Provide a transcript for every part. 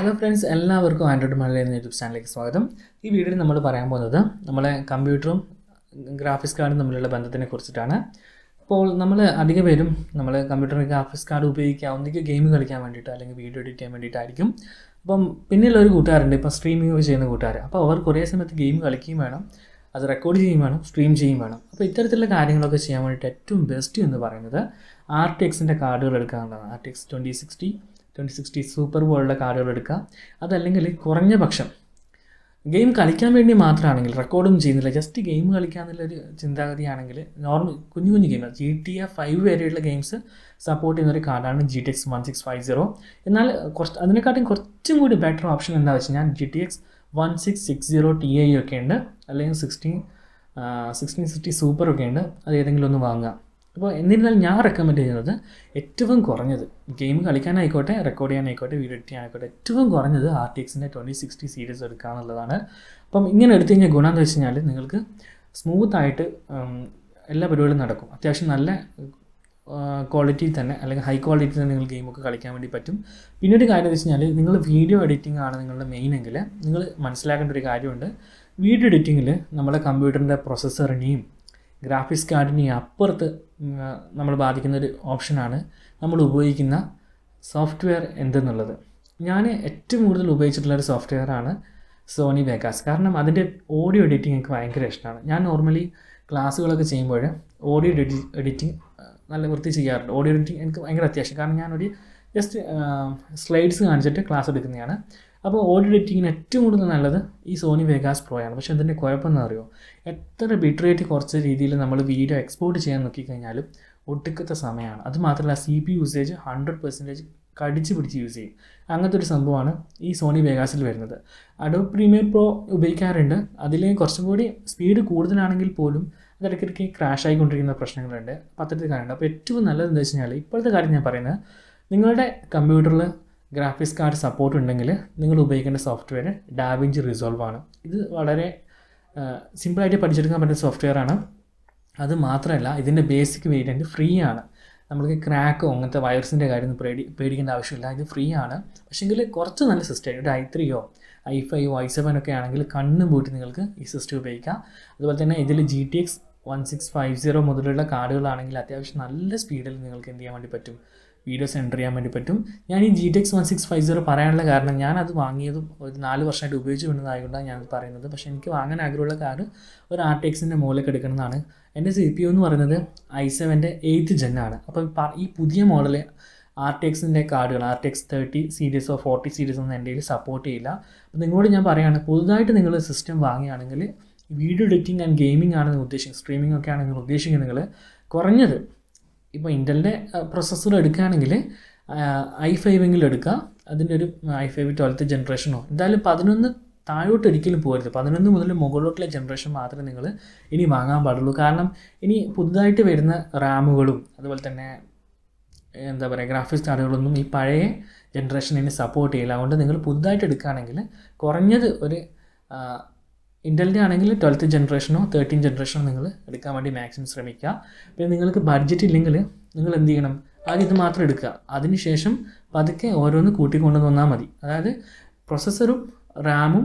Hello friends, എല്ലാവർക്കും Android Malayalam എന്ന YouTube ചാനലിലേക്ക് സ്വാഗതം. ഈ വീഡിയോയിൽ നമ്മൾ പറയാൻ പോകുന്നത് നമ്മളെ കമ്പ്യൂട്ടറും ഗ്രാഫിക്സ് കാർഡും തമ്മിലുള്ള ബന്ധത്തിനെ കുറിച്ചിട്ടാണ്. അപ്പോൾ നമ്മൾ അധിക പേരും നമ്മൾ കമ്പ്യൂട്ടറിന് ഗ്രാഫിക്സ് കാർഡ് ഉപയോഗിക്കുക ഒന്നിക്ക് ഗെയിം കളിക്കാൻ വേണ്ടിയിട്ട് അല്ലെങ്കിൽ വീഡിയോ എഡിറ്റ് ചെയ്യാൻ വേണ്ടിയിട്ടായിരിക്കും. അപ്പം പിന്നെയുള്ള ഒരു കൂട്ടുകാരുണ്ട്, ഇപ്പോൾ സ്ട്രീമിംഗ് ഒക്കെ ചെയ്യുന്ന കൂട്ടുകാർ. അപ്പോൾ അവർ കുറേ സമയത്ത് ഗെയിം കളിക്കുകയും വേണം, അത് റെക്കോർഡ് ചെയ്യുകയും വേണം, സ്ട്രീം ചെയ്യുകയും വേണം. അപ്പോൾ ഇത്തരത്തിലുള്ള കാര്യങ്ങളൊക്കെ ചെയ്യാൻ വേണ്ടിയിട്ട് ഏറ്റവും ബെസ്റ്റ് എന്ന് പറയുന്നത് RTXൻ്റെ കാർഡുകൾ എടുക്കാനുള്ളതാണ്. RTX 2060 സൂപ്പർ പോലുള്ള കാർഡുകൾ എടുക്കുക. അതല്ലെങ്കിൽ കുറഞ്ഞ പക്ഷം ഗെയിം കളിക്കാൻ വേണ്ടി മാത്രമാണെങ്കിൽ റെക്കോർഡൊന്നും ചെയ്യുന്നില്ല, ജസ്റ്റ് ഗെയിം കളിക്കുക എന്നുള്ളൊരു ചിന്താഗതിയാണെങ്കിൽ നോർമൽ കുഞ്ഞു ഗെയിം GTA 5 വരെയുള്ള ഗെയിംസ് സപ്പോർട്ട് ചെയ്യുന്നൊരു കാർഡാണ് GTX 1650. എന്നാൽ അതിനെക്കാട്ടും കുറച്ചും കൂടി ബെറ്റർ ഓപ്ഷൻ എന്താ വെച്ച് കഴിഞ്ഞാൽ GTX 1660 Ti ഒക്കെ ഉണ്ട്, അല്ലെങ്കിൽ 1660 സൂപ്പർ ഒക്കെ ഉണ്ട്. അത് ഏതെങ്കിലും ഒന്ന് വാങ്ങുക. അപ്പോൾ എന്നിരുന്നാലും ഞാൻ റെക്കമെൻഡ് ചെയ്യുന്നത് ഏറ്റവും കുറഞ്ഞത് ഗെയിം കളിക്കാനായിക്കോട്ടെ, റെക്കോർഡ് ചെയ്യാനായിക്കോട്ടെ, വീഡിയോ എഡിറ്റ് ചെയ്യാനായിക്കോട്ടെ, ഏറ്റവും കുറഞ്ഞത് RTXൻ്റെ 2060 സീരീസ് എടുക്കുക എന്നുള്ളതാണ്. അപ്പം ഇങ്ങനെ എടുത്തു കഴിഞ്ഞാൽ ഗുണം എന്ന് വെച്ച് കഴിഞ്ഞാൽ നിങ്ങൾക്ക് സ്മൂത്തായിട്ട് എല്ലാ പരിപാടികളും നടക്കും. അത്യാവശ്യം നല്ല ക്വാളിറ്റിയിൽ തന്നെ അല്ലെങ്കിൽ ഹൈ ക്വാളിറ്റിയിൽ തന്നെ നിങ്ങൾ ഗെയിമൊക്കെ കളിക്കാൻ വേണ്ടി പറ്റും. പിന്നീട് കാര്യം എന്ന് വെച്ച് കഴിഞ്ഞാൽ നിങ്ങൾ വീഡിയോ എഡിറ്റിംഗ് ആണ് നിങ്ങളുടെ മെയിൻ എങ്കിൽ നിങ്ങൾ മനസ്സിലാക്കേണ്ട ഒരു കാര്യമുണ്ട്. വീഡിയോ എഡിറ്റിങ്ങിൽ നമ്മുടെ കമ്പ്യൂട്ടറിൻ്റെ പ്രൊസസ്സറിനെയും ഗ്രാഫിക്സ് കാർഡിനെയും അപ്പുറത്ത് നമ്മൾ ബാധിക്കുന്നൊരു ഓപ്ഷനാണ് നമ്മൾ ഉപയോഗിക്കുന്ന സോഫ്റ്റ്വെയർ എന്തെന്നുള്ളത്. ഞാൻ ഏറ്റവും കൂടുതൽ ഉപയോഗിച്ചിട്ടുള്ളൊരു സോഫ്റ്റ്വെയറാണ് സോണി വെഗാസ്. കാരണം അതിൻ്റെ ഓഡിയോ എഡിറ്റിംഗ് എനിക്ക് ഭയങ്കര ഇഷ്ടമാണ്. ഞാൻ നോർമലി ക്ലാസ്സുകളൊക്കെ ചെയ്യുമ്പോൾ ഓഡിയോ എഡിറ്റിംഗ് നല്ല വൃത്തി ചെയ്യാറുണ്ട്. ഓഡിയോ എഡിറ്റിംഗ് എനിക്ക് ഭയങ്കര അത്യാവശ്യം, കാരണം ഞാനൊരു ജസ്റ്റ് സ്ലൈഡ്സ് കാണിച്ചിട്ട് ക്ലാസ് എടുക്കുന്നതാണ്. അപ്പോൾ ഓഡിയോ എഡിറ്റിങ്ങിന് ഏറ്റവും കൂടുതൽ നല്ലത് ഈ സോണി വെഗാസ് പ്രോ ആണ്. പക്ഷേ അതിൻ്റെ കുഴപ്പമെന്ന് അറിയുമോ, എത്ര ബിറ്റ് റേറ്റ് കുറച്ച് രീതിയിൽ നമ്മൾ വീഡിയോ എക്സ്പോർട്ട് ചെയ്യാൻ നോക്കിക്കഴിഞ്ഞാലും ഒടുക്കത്തെ സമയമാണ്. അതുമാത്രമല്ല CPU യൂസേജ് 100% കടിച്ച് പിടിച്ച് യൂസ് ചെയ്യും. അങ്ങനത്തെ ഒരു സംഭവമാണ് ഈ സോണി വെഗാസിൽ വരുന്നത്. അഡോബ് പ്രീമിയർ പ്രോ ഉപയോഗിക്കാറുണ്ട്. അതിൽ കുറച്ചും കൂടി സ്പീഡ് കൂടുതലാണെങ്കിൽ പോലും അതിടയ്ക്കിടയ്ക്ക് ക്രാഷ് ആയിക്കൊണ്ടിരിക്കുന്ന പ്രശ്നങ്ങളുണ്ട്, പത്രത്തിൽ കാര്യമുണ്ട്. അപ്പോൾ ഏറ്റവും നല്ലത് എന്താ വെച്ച് കഴിഞ്ഞാൽ ഇപ്പോഴത്തെ കാര്യം ഞാൻ പറയുന്നത്, നിങ്ങളുടെ കമ്പ്യൂട്ടറിൽ ഗ്രാഫിക്സ് കാർഡ് സപ്പോർട്ട് ഉണ്ടെങ്കിൽ നിങ്ങൾ ഉപയോഗിക്കേണ്ട സോഫ്റ്റ്വെയർ ഡാവിഞ്ചി റിസോൾവ് ആണ്. ഇത് വളരെ സിമ്പിളായിട്ട് പഠിച്ചെടുക്കാൻ പറ്റുന്ന സോഫ്റ്റ്വെയറാണ്. അത് മാത്രമല്ല ഇതിൻ്റെ ബേസിക് വേരിയൻറ്റ് ഫ്രീ ആണ്. നമുക്ക് ക്രാക്കോ അങ്ങനത്തെ വൈറസിൻ്റെ കാര്യം പേടിക്കേണ്ട ആവശ്യമില്ല. ഇത് ഫ്രീ ആണ്. പക്ഷേങ്കിൽ കുറച്ച് നല്ല സിസ്റ്റം, ഒരു i3യോ i5 i7 ഒക്കെ ആണെങ്കിൽ കണ്ണും പൂട്ടി നിങ്ങൾക്ക് ഈ സിസ്റ്റം ഉപയോഗിക്കാം. അതുപോലെ തന്നെ ഇതിൽ GTX 1650 മുതലുള്ള കാർഡുകളാണെങ്കിൽ അത്യാവശ്യം നല്ല സ്പീഡിൽ നിങ്ങൾക്ക് എന്ത് ചെയ്യാൻ വേണ്ടി പറ്റും, വീഡിയോസ് എൻ്റർ ചെയ്യാൻ വേണ്ടി പറ്റും. ഞാൻ ഈ GTX 1650 പറയാനുള്ള കാരണം, ഞാനത് വാങ്ങിയതും ഒരു 4 വർഷമായിട്ട് ഉപയോഗിച്ച് വരുന്നതായതുകൊണ്ടാണ് ഞാനത് പറയുന്നത്. പക്ഷേ എനിക്ക് വാങ്ങാൻ ആഗ്രഹമുള്ള കാർഡ് ഒരു RTXൻ്റെ മുകളിലേക്ക് എടുക്കുന്നതാണ്. എൻ്റെ CPU എന്ന് പറയുന്നത് i7ൻ്റെ 8th Gen ആണ്. അപ്പോൾ ഈ പുതിയ മോഡൽ RTXൻ്റെ കാർഡുകൾ RTX 30 സീരീസോ 40 സീരീസോ ഒന്നും എൻ്റെ കയ്യിൽ സപ്പോർട്ട് ചെയ്യില്ല. അപ്പോൾ നിങ്ങളോട് ഞാൻ പറയുകയാണ്, പുതുതായിട്ട് നിങ്ങൾ സിസ്റ്റം വാങ്ങുകയാണെങ്കിൽ വീഡിയോ എഡിറ്റിംഗ് ആൻഡ് ഗെയിമിംഗ് ആണ് നിങ്ങൾ ഉദ്ദേശിക്കുന്നത്, സ്ട്രീമിംഗ് ഒക്കെ ആണ് നിങ്ങൾ ഉദ്ദേശിക്കുന്നത്, നിങ്ങൾ കുറഞ്ഞത് ഇപ്പോൾ ഇൻ്റലിൻ്റെ പ്രൊസസ്സർ എടുക്കുകയാണെങ്കിൽ i5 എടുക്കുക. അതിൻ്റെ ഒരു i5 12th ജനറേഷനോ എന്തായാലും 11 താഴോട്ട് ഒരിക്കലും പോകരുത്. 11 മുതൽ മുകളിലോട്ടുള്ള ജനറേഷൻ മാത്രമേ നിങ്ങൾ ഇനി വാങ്ങാൻ പാടുള്ളൂ. കാരണം ഇനി പുതുതായിട്ട് വരുന്ന റാമുകളും അതുപോലെ തന്നെ എന്താ പറയുക ഗ്രാഫിക്സ് കാർഡുകളൊന്നും ഈ പഴയ ജനറേഷൻ ഇനി സപ്പോർട്ട് ചെയ്യില്ല. അതുകൊണ്ട് നിങ്ങൾ പുതുതായിട്ട് എടുക്കുകയാണെങ്കിൽ കുറഞ്ഞത് ഒരു ഇൻ്റലിൻ്റെ ആണെങ്കിൽ 12th ജനറേഷനോ 13th ജനറേഷനോ നിങ്ങൾ എടുക്കാൻ വേണ്ടി മാക്സിമം ശ്രമിക്കുക. പിന്നെ നിങ്ങൾക്ക് ബഡ്ജറ്റ് ഇല്ലെങ്കിൽ നിങ്ങൾ എന്ത് ചെയ്യണം, ആദ്യം ഇത് മാത്രം എടുക്കുക. അതിനുശേഷം പതുക്കെ ഓരോന്ന് കൂട്ടിക്കൊണ്ടു വന്നാൽ മതി. അതായത് പ്രൊസസ്സറും റാമും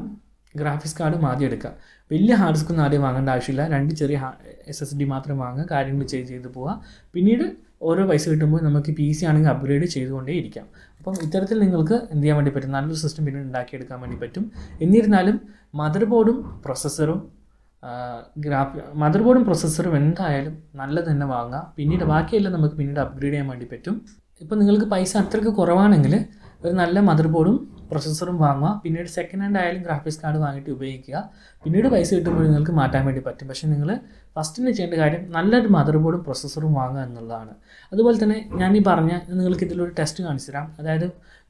ഗ്രാഫിക്സ് കാർഡും ആദ്യം എടുക്കുക. വലിയ ഹാർഡ് ഡിസ്കൊന്നും ആദ്യം വാങ്ങേണ്ട ആവശ്യമില്ല. 2 ചെറിയ SSD മാത്രം വാങ്ങുക, കാര്യങ്ങൾ ചെയ്ത് പോവുക. പിന്നീട് ഓരോ പൈസ കിട്ടുമ്പോൾ നമുക്ക് PC ആണെങ്കിൽ അപ്ഗ്രേഡ് ചെയ്തുകൊണ്ടേ ഇരിക്കാം. അപ്പം ഇത്തരത്തിൽ നിങ്ങൾക്ക് എന്ത് ചെയ്യാൻ വേണ്ടി പറ്റും, നല്ലൊരു സിസ്റ്റം പിന്നീട് ഉണ്ടാക്കിയെടുക്കാൻ വേണ്ടി പറ്റും. എന്നിരുന്നാലും മദർ ബോർഡും പ്രൊസസ്സറും എന്തായാലും നല്ലത് തന്നെ വാങ്ങുക. പിന്നീട് ബാക്കിയെല്ലാം നമുക്ക് പിന്നീട് അപ്ഗ്രേഡ് ചെയ്യാൻ വേണ്ടി പറ്റും. ഇപ്പോൾ നിങ്ങൾക്ക് പൈസ അത്രയ്ക്ക് കുറവാണെങ്കിൽ ഒരു നല്ല മദർ ബോർഡും പ്രൊസസ്സറും വാങ്ങുക. പിന്നീട് സെക്കൻഡ് ഹാൻഡ് ആയാലും ഗ്രാഫിക്സ് കാർഡ് വാങ്ങിയിട്ട് ഉപയോഗിക്കുക. പിന്നീട് പൈസ കിട്ടുമ്പോൾ നിങ്ങൾക്ക് മാറ്റാൻ വേണ്ടി പറ്റും. പക്ഷേ നിങ്ങൾ ഫസ്റ്റിന് ചെയ്യേണ്ട കാര്യം നല്ലൊരു മദർ ബോർഡും പ്രൊസസ്സറും വാങ്ങുക എന്നുള്ളതാണ്. അതുപോലെ തന്നെ ഞാൻ ഈ പറഞ്ഞ നിങ്ങൾക്ക് ഇതിലൊരു ടെസ്റ്റ് കാണിച്ചു തരാം. അതായത്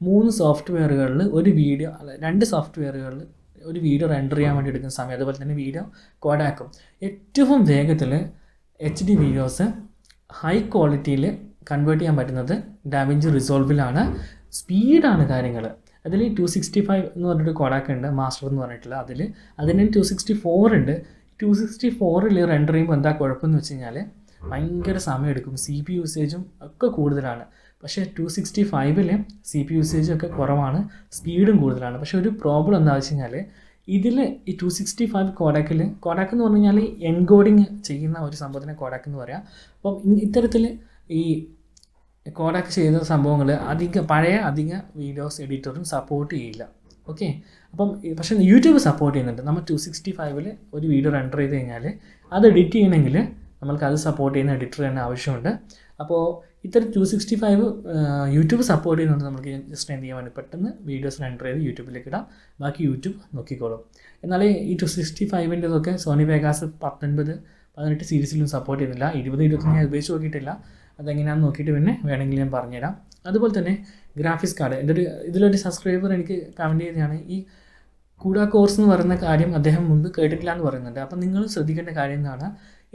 3 സോഫ്റ്റ്വെയറുകളിൽ ഒരു വീഡിയോ 2 സോഫ്റ്റ്വെയറുകളിൽ ഒരു വീഡിയോ റെൻഡർ ചെയ്യാൻ വേണ്ടി എടുക്കുന്ന സമയം, അതുപോലെ തന്നെ വീഡിയോ കോഡാക്കും ഏറ്റവും വേഗത്തിൽ HD വീഡിയോസ് ഹൈ ക്വാളിറ്റിയിൽ കൺവേർട്ട് ചെയ്യാൻ പറ്റുന്നത് ഡാവിഞ്ചി റിസോൾവിലാണ്. സ്പീഡാണ് കാര്യങ്ങൾ. അതിൽ 265 എന്ന് പറഞ്ഞിട്ട് കോഡാക്ക് ഉണ്ട്, മാസ്റ്റർ എന്ന് പറഞ്ഞിട്ടുള്ള. അതിന് 264 ഉണ്ട്. 264 റെൻഡർ ചെയ്യുമ്പോൾ എന്താ കുഴപ്പമെന്ന് വെച്ച് കഴിഞ്ഞാൽ ഭയങ്കര സമയമെടുക്കും, CPU യൂസേജും ഒക്കെ കൂടുതലാണ്. പക്ഷേ 265 CPU യൂസേജ് ഒക്കെ കുറവാണ്, സ്പീഡും കൂടുതലാണ്. പക്ഷേ ഒരു പ്രോബ്ലം എന്താണെന്ന് വെച്ച് കഴിഞ്ഞാൽ ഇതിൽ ഈ 265 കോഡാക്ക് എന്ന് പറഞ്ഞു കഴിഞ്ഞാൽ എൻകോഡിങ് ചെയ്യുന്ന ഒരു സംഭവത്തിനെ കോഡാക്ക് എന്ന് പറയാം. അപ്പം ഇത്തരത്തിൽ ഈ കോഡാക്ക് ചെയ്ത സംഭവങ്ങൾ പഴയ അധിക വീഡിയോസ് എഡിറ്ററും സപ്പോർട്ട് ചെയ്യില്ല. ഓക്കെ, അപ്പം പക്ഷേ യൂട്യൂബ് സപ്പോർട്ട് ചെയ്യുന്നുണ്ട്. നമ്മൾ 265 ഒരു വീഡിയോ റെൻഡർ ചെയ്ത് കഴിഞ്ഞാൽ അത് എഡിറ്റ് ചെയ്യണമെങ്കിൽ നമ്മൾക്ക് അത് സപ്പോർട്ട് ചെയ്യുന്ന എഡിറ്റർ തന്നെ ആവശ്യമുണ്ട്. അപ്പോൾ ഇത്തരം 265 യൂട്യൂബ് സപ്പോർട്ട് ചെയ്യുന്നുണ്ട്. നമുക്ക് ജസ്റ്റ് എന്ത് ചെയ്യാൻ വേണ്ടി പെട്ടെന്ന് വീഡിയോസ് റെൻഡർ ചെയ്ത് യൂട്യൂബിലേക്ക് ഇടാം, ബാക്കി യൂട്യൂബ് നോക്കിക്കോളും. എന്നാൽ ഈ 265ൻ്റെതൊക്കെ സോണി വേഗാസ് 19, 18 സീരീസിലും സപ്പോർട്ട് ചെയ്യുന്നില്ല. 20, 21 ഞാൻ ഉപയോഗിച്ച് നോക്കിയിട്ടില്ല. അതെങ്ങനെയാണെന്ന് നോക്കിയിട്ട് പിന്നെ വേണമെങ്കിൽ ഞാൻ പറഞ്ഞുതരാം. അതുപോലെ തന്നെ ഗ്രാഫിക്സ് കാർഡ്, ഇതിലൊരു സബ്സ്ക്രൈബർ എനിക്ക് കമൻറ്റ് ചെയ്തതാണ് ഈ കൂഡ കോഴ്സ് എന്ന് പറയുന്ന കാര്യം അദ്ദേഹം മുമ്പ് കേട്ടിട്ടില്ല എന്ന് പറയുന്നുണ്ട്. അപ്പം നിങ്ങൾ ശ്രദ്ധിക്കേണ്ട കാര്യം എന്താണ്,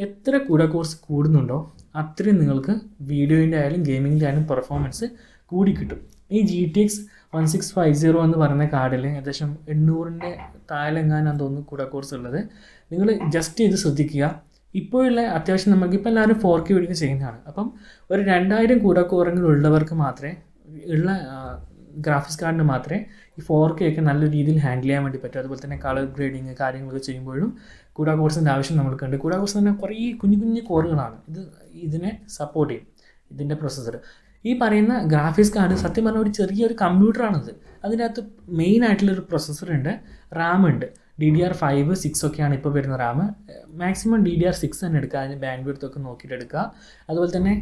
എത്ര കൂഡ കോഴ്സ് കൂടുന്നുണ്ടോ അത്രയും നിങ്ങൾക്ക് വീഡിയോൻ്റെ ആയാലും ഗെയിമിങ്ങിൻ്റെ ആയാലും പെർഫോമൻസ് കൂടി കിട്ടും. ഈ GTX 1650 എന്ന് പറയുന്ന കാർഡിൽ ഏകദേശം 800ൻ്റെ താഴെങ്ങാനാന്ന് തോന്നുന്നു കൂഡ കോഴ്സ് ഉള്ളത്. നിങ്ങൾ ജസ്റ്റ് ഇത് ശ്രദ്ധിക്കുക. ഇപ്പോഴുള്ള അത്യാവശ്യം നമുക്ക് ഇപ്പോൾ എല്ലാവരും 4K വീഡിയോ ചെയ്യുന്നതാണ്. അപ്പം ഒരു 2000 കൂഡ കോറെങ്കിലുള്ളവർക്ക് മാത്രമേ ഉള്ള ഗ്രാഫിക്സ് കാർഡിന് മാത്രമേ ഈ 4K ഒക്കെ നല്ല രീതിയിൽ ഹാൻഡിൽ ചെയ്യാൻ വേണ്ടി പറ്റും. അതുപോലെ തന്നെ കളർ ഗ്രേഡിങ് കാര്യങ്ങളൊക്കെ ചെയ്യുമ്പോഴും കൂഡ കോഴ്സിൻ്റെ ആവശ്യം നമ്മൾക്കുണ്ട്. കൂഡ കോഴ്സ് തന്നെ കുറേ കുഞ്ഞു കോറുകളാണ്, ഇതിനെ സപ്പോർട്ട് ചെയ്യും, ഇതിൻ്റെ പ്രൊസസ്സർ. ഈ പറയുന്ന ഗ്രാഫിക്സ് കാർഡ് സത്യം പറഞ്ഞാൽ ഒരു ചെറിയൊരു കമ്പ്യൂട്ടറാണിത്. അതിനകത്ത് മെയിൻ ആയിട്ടുള്ളൊരു പ്രൊസസ്സറുണ്ട്, റാം ഉണ്ട്. DDR5, 6 ഒക്കെയാണ് ഇപ്പോൾ വരുന്ന റാം. മാക്സിമം DDR6 തന്നെ എടുക്കുക, അതിന് ബാൻഡ് വിഡ്ത്ത് ഒക്കെ നോക്കിയിട്ട് എടുക്കുക. അതുപോലെ തന്നെ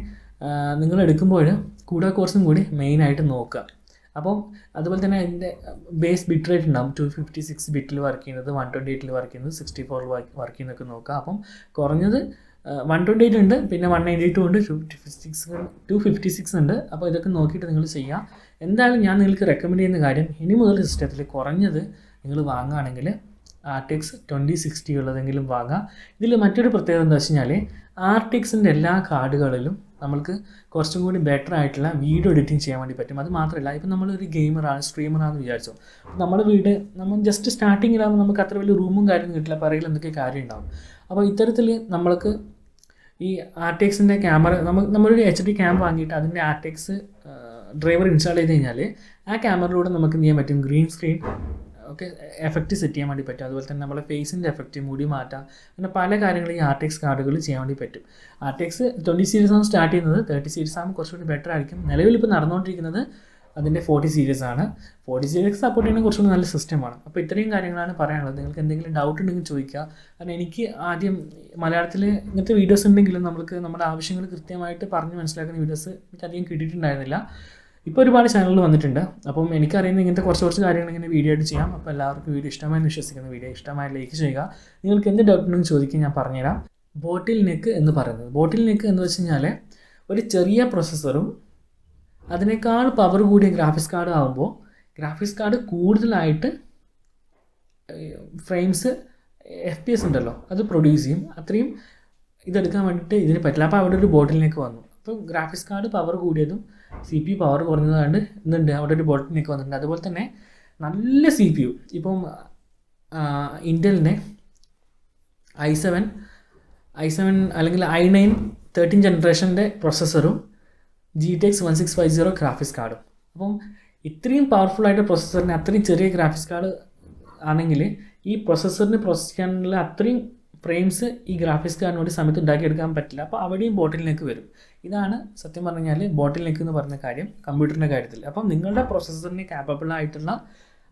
നിങ്ങൾ എടുക്കുമ്പോൾ കൂഡ കോഴ്സും കൂടി മെയിനായിട്ട് നോക്കുക. അപ്പം അതുപോലെ തന്നെ അതിൻ്റെ ബേസ് ബിറ്റ് റേറ്റ് ഉണ്ടാകും. 256 ബിറ്റിൽ വർക്ക് ചെയ്യുന്നത്, 128 വർക്ക് ചെയ്യുന്നത്, 64 വർക്ക് ചെയ്യുന്നതൊക്കെ നോക്കുക. അപ്പം കുറഞ്ഞത് 128 ഉണ്ട്, പിന്നെ 192 ഉണ്ട്, 256 ഉണ്ട്. അപ്പോൾ ഇതൊക്കെ നോക്കിയിട്ട് നിങ്ങൾ ചെയ്യുക. എന്തായാലും ഞാൻ നിങ്ങൾക്ക് റെക്കമെൻഡ് ചെയ്യുന്ന കാര്യം, ഇനി മുതൽ സിസ്റ്റത്തിൽ കുറഞ്ഞത് നിങ്ങൾ വാങ്ങുകയാണെങ്കിൽ RTX 2060 ഉള്ളതെങ്കിലും വാങ്ങാം. ഇതിൽ മറ്റൊരു പ്രത്യേകത എന്താ വെച്ച് കഴിഞ്ഞാൽ RTXൻ്റെ എല്ലാ കാർഡുകളിലും നമ്മൾക്ക് കുറച്ചും കൂടി ബെറ്റർ ആയിട്ടുള്ള വീഡിയോ എഡിറ്റിംഗ് ചെയ്യാൻ വേണ്ടി പറ്റും. അത് മാത്രമല്ല, ഇപ്പം നമ്മളൊരു ഗെയിമറാണ്, സ്ട്രീമറാണെന്ന് വിചാരിച്ചോ, നമ്മുടെ വീട് നമ്മൾ ജസ്റ്റ് സ്റ്റാർട്ടിങ്ങിലാകുമ്പോൾ നമുക്ക് അത്ര വലിയ റൂമും കാര്യങ്ങളും കിട്ടില്ല, പറയിൽ എന്തൊക്കെ കാര്യം ഉണ്ടാകും. അപ്പോൾ ഇത്തരത്തിൽ നമ്മൾക്ക് ഈ RTXൻ്റെ ക്യാമറ നമ്മളൊരു HD ക്യാം വാങ്ങിയിട്ട് അതിൻ്റെ RTX ഡ്രൈവർ ഇൻസ്റ്റാൾ ചെയ്ത് കഴിഞ്ഞാൽ ആ ക്യാമറയിലൂടെ നമുക്ക് എന്ത് ചെയ്യാൻ പറ്റും, ഗ്രീൻ സ്ക്രീൻ ഒക്കെ എഫക്റ്റ് സെറ്റ് ചെയ്യാൻ വേണ്ടി പറ്റും. അതുപോലെ തന്നെ നമ്മളെ ഫേസിൻ്റെ എഫക്റ്റ്, മുടി മാറ്റാം, അങ്ങനെ പല കാര്യങ്ങളും ഈ RTX കാർഡുകൾ ചെയ്യാൻ വേണ്ടി പറ്റും. RTX 20 സീരീസാണ് സ്റ്റാർട്ട് ചെയ്യുന്നത്, 30 സീരീസ് ആകുമ്പോൾ കുറച്ചുകൂടി ബെറ്റർ ആയിരിക്കും. നിലവിൽ ഇപ്പോൾ നടന്നുകൊണ്ടിരിക്കുന്നത് അതിൻ്റെ 40 സീരീസ് ആണ്. 40 സീരീസ് സപ്പോർട്ട് ചെയ്യുന്ന കുറച്ചുകൂടി നല്ല സിസ്റ്റമാണ്. അപ്പോൾ ഇത്രയും കാര്യങ്ങളാണ് പറയാനുള്ളത്. നിങ്ങൾക്ക് എന്തെങ്കിലും ഡൗട്ട് ഉണ്ടെങ്കിൽ ചോദിക്കുക. കാരണം എനിക്ക് ആദ്യം മലയാളത്തിൽ ഇങ്ങനത്തെ വീഡിയോസ് ഉണ്ടെങ്കിലും നമുക്ക് നമ്മുടെ ആവശ്യങ്ങൾ കൃത്യമായിട്ട് പറഞ്ഞ് മനസ്സിലാക്കുന്ന വീഡിയോസ് എനിക്കധികം കിട്ടിയിട്ടുണ്ടായിരുന്നില്ല. ഇപ്പോൾ ഒരുപാട് ചാനലുകൾ വന്നിട്ടുണ്ട്. അപ്പം എനിക്കറിയുന്ന ഇങ്ങനത്തെ കുറച്ച് കാര്യങ്ങൾ ഇങ്ങനെ വീഡിയോ ആയിട്ട് ചെയ്യാം. അപ്പോൾ എല്ലാവർക്കും വീഡിയോ ഇഷ്ടമായെന്ന് വിശ്വസിക്കുന്ന, വീഡിയോ ഇഷ്ടമായ ലൈക്ക് ചെയ്യുക. നിങ്ങൾക്ക് എന്ത് ഡൗട്ട് ഉണ്ടെങ്കിൽ ചോദിക്കുക, ഞാൻ പറഞ്ഞുതരാം. ബോട്ടിൽ നെക്ക് എന്ന് പറയുന്നത്, ബോട്ടിൽ നെക്ക് എന്ന് വെച്ച് കഴിഞ്ഞാൽ ഒരു ചെറിയ പ്രൊസസ്സറും അതിനേക്കാൾ പവർ കൂടിയ ഗ്രാഫിക്സ് കാർഡ് ആകുമ്പോൾ ഗ്രാഫിക്സ് കാർഡ് കൂടുതലായിട്ട് ഫ്രെയിംസ് FPS ഉണ്ടല്ലോ അത് പ്രൊഡ്യൂസ് ചെയ്യും. അത്രയും ഇതെടുക്കാൻ വേണ്ടിയിട്ട് ഇതിന് പറ്റില്ല. അപ്പോൾ അവിടെ ഒരു ബോട്ടിൽ നെക്ക് വന്നു. അപ്പോൾ ഗ്രാഫിക്സ് കാർഡ് പവർ കൂടിയതും CPU പവർ കുറഞ്ഞതാണ്ട് ഇന്നുണ്ട്, അവിടെ ഒരു ബോട്ടിൽ നെക്ക് വന്നിട്ടുണ്ട്. അതുപോലെ തന്നെ നല്ല CPU, ഇപ്പം ഇൻ്റലിൻ്റെ i7 അല്ലെങ്കിൽ i9 13 ജനറേഷൻ്റെ പ്രൊസസ്സറും GTX 1650 ഗ്രാഫിക്സ് കാർഡും. അപ്പം ഇത്രയും പവർഫുള്ളായിട്ട് പ്രൊസസ്സറിന് അത്രയും ചെറിയ ഗ്രാഫിക്സ് കാർഡ് ആണെങ്കിൽ ഈ പ്രൊസസ്സറിന് പ്രോസസ് ചെയ്യാനുള്ള അത്രയും ഫ്രെയിംസ് ഈ ഗ്രാഫിക്സ് കാർഡിന് ഒരു സമയത്ത് ഉണ്ടാക്കിയെടുക്കാൻ പറ്റില്ല. അപ്പോൾ അവിടെയും ബോട്ടിൽ നെക്ക് വരും. ഇതാണ് സത്യം പറഞ്ഞു കഴിഞ്ഞാൽ ബോട്ടിൽ നെക്ക് എന്ന് പറഞ്ഞ കാര്യം കമ്പ്യൂട്ടറിൻ്റെ കാര്യത്തിൽ. അപ്പം നിങ്ങളുടെ പ്രൊസസ്സറിന് ക്യാപ്പബിൾ ആയിട്ടുള്ള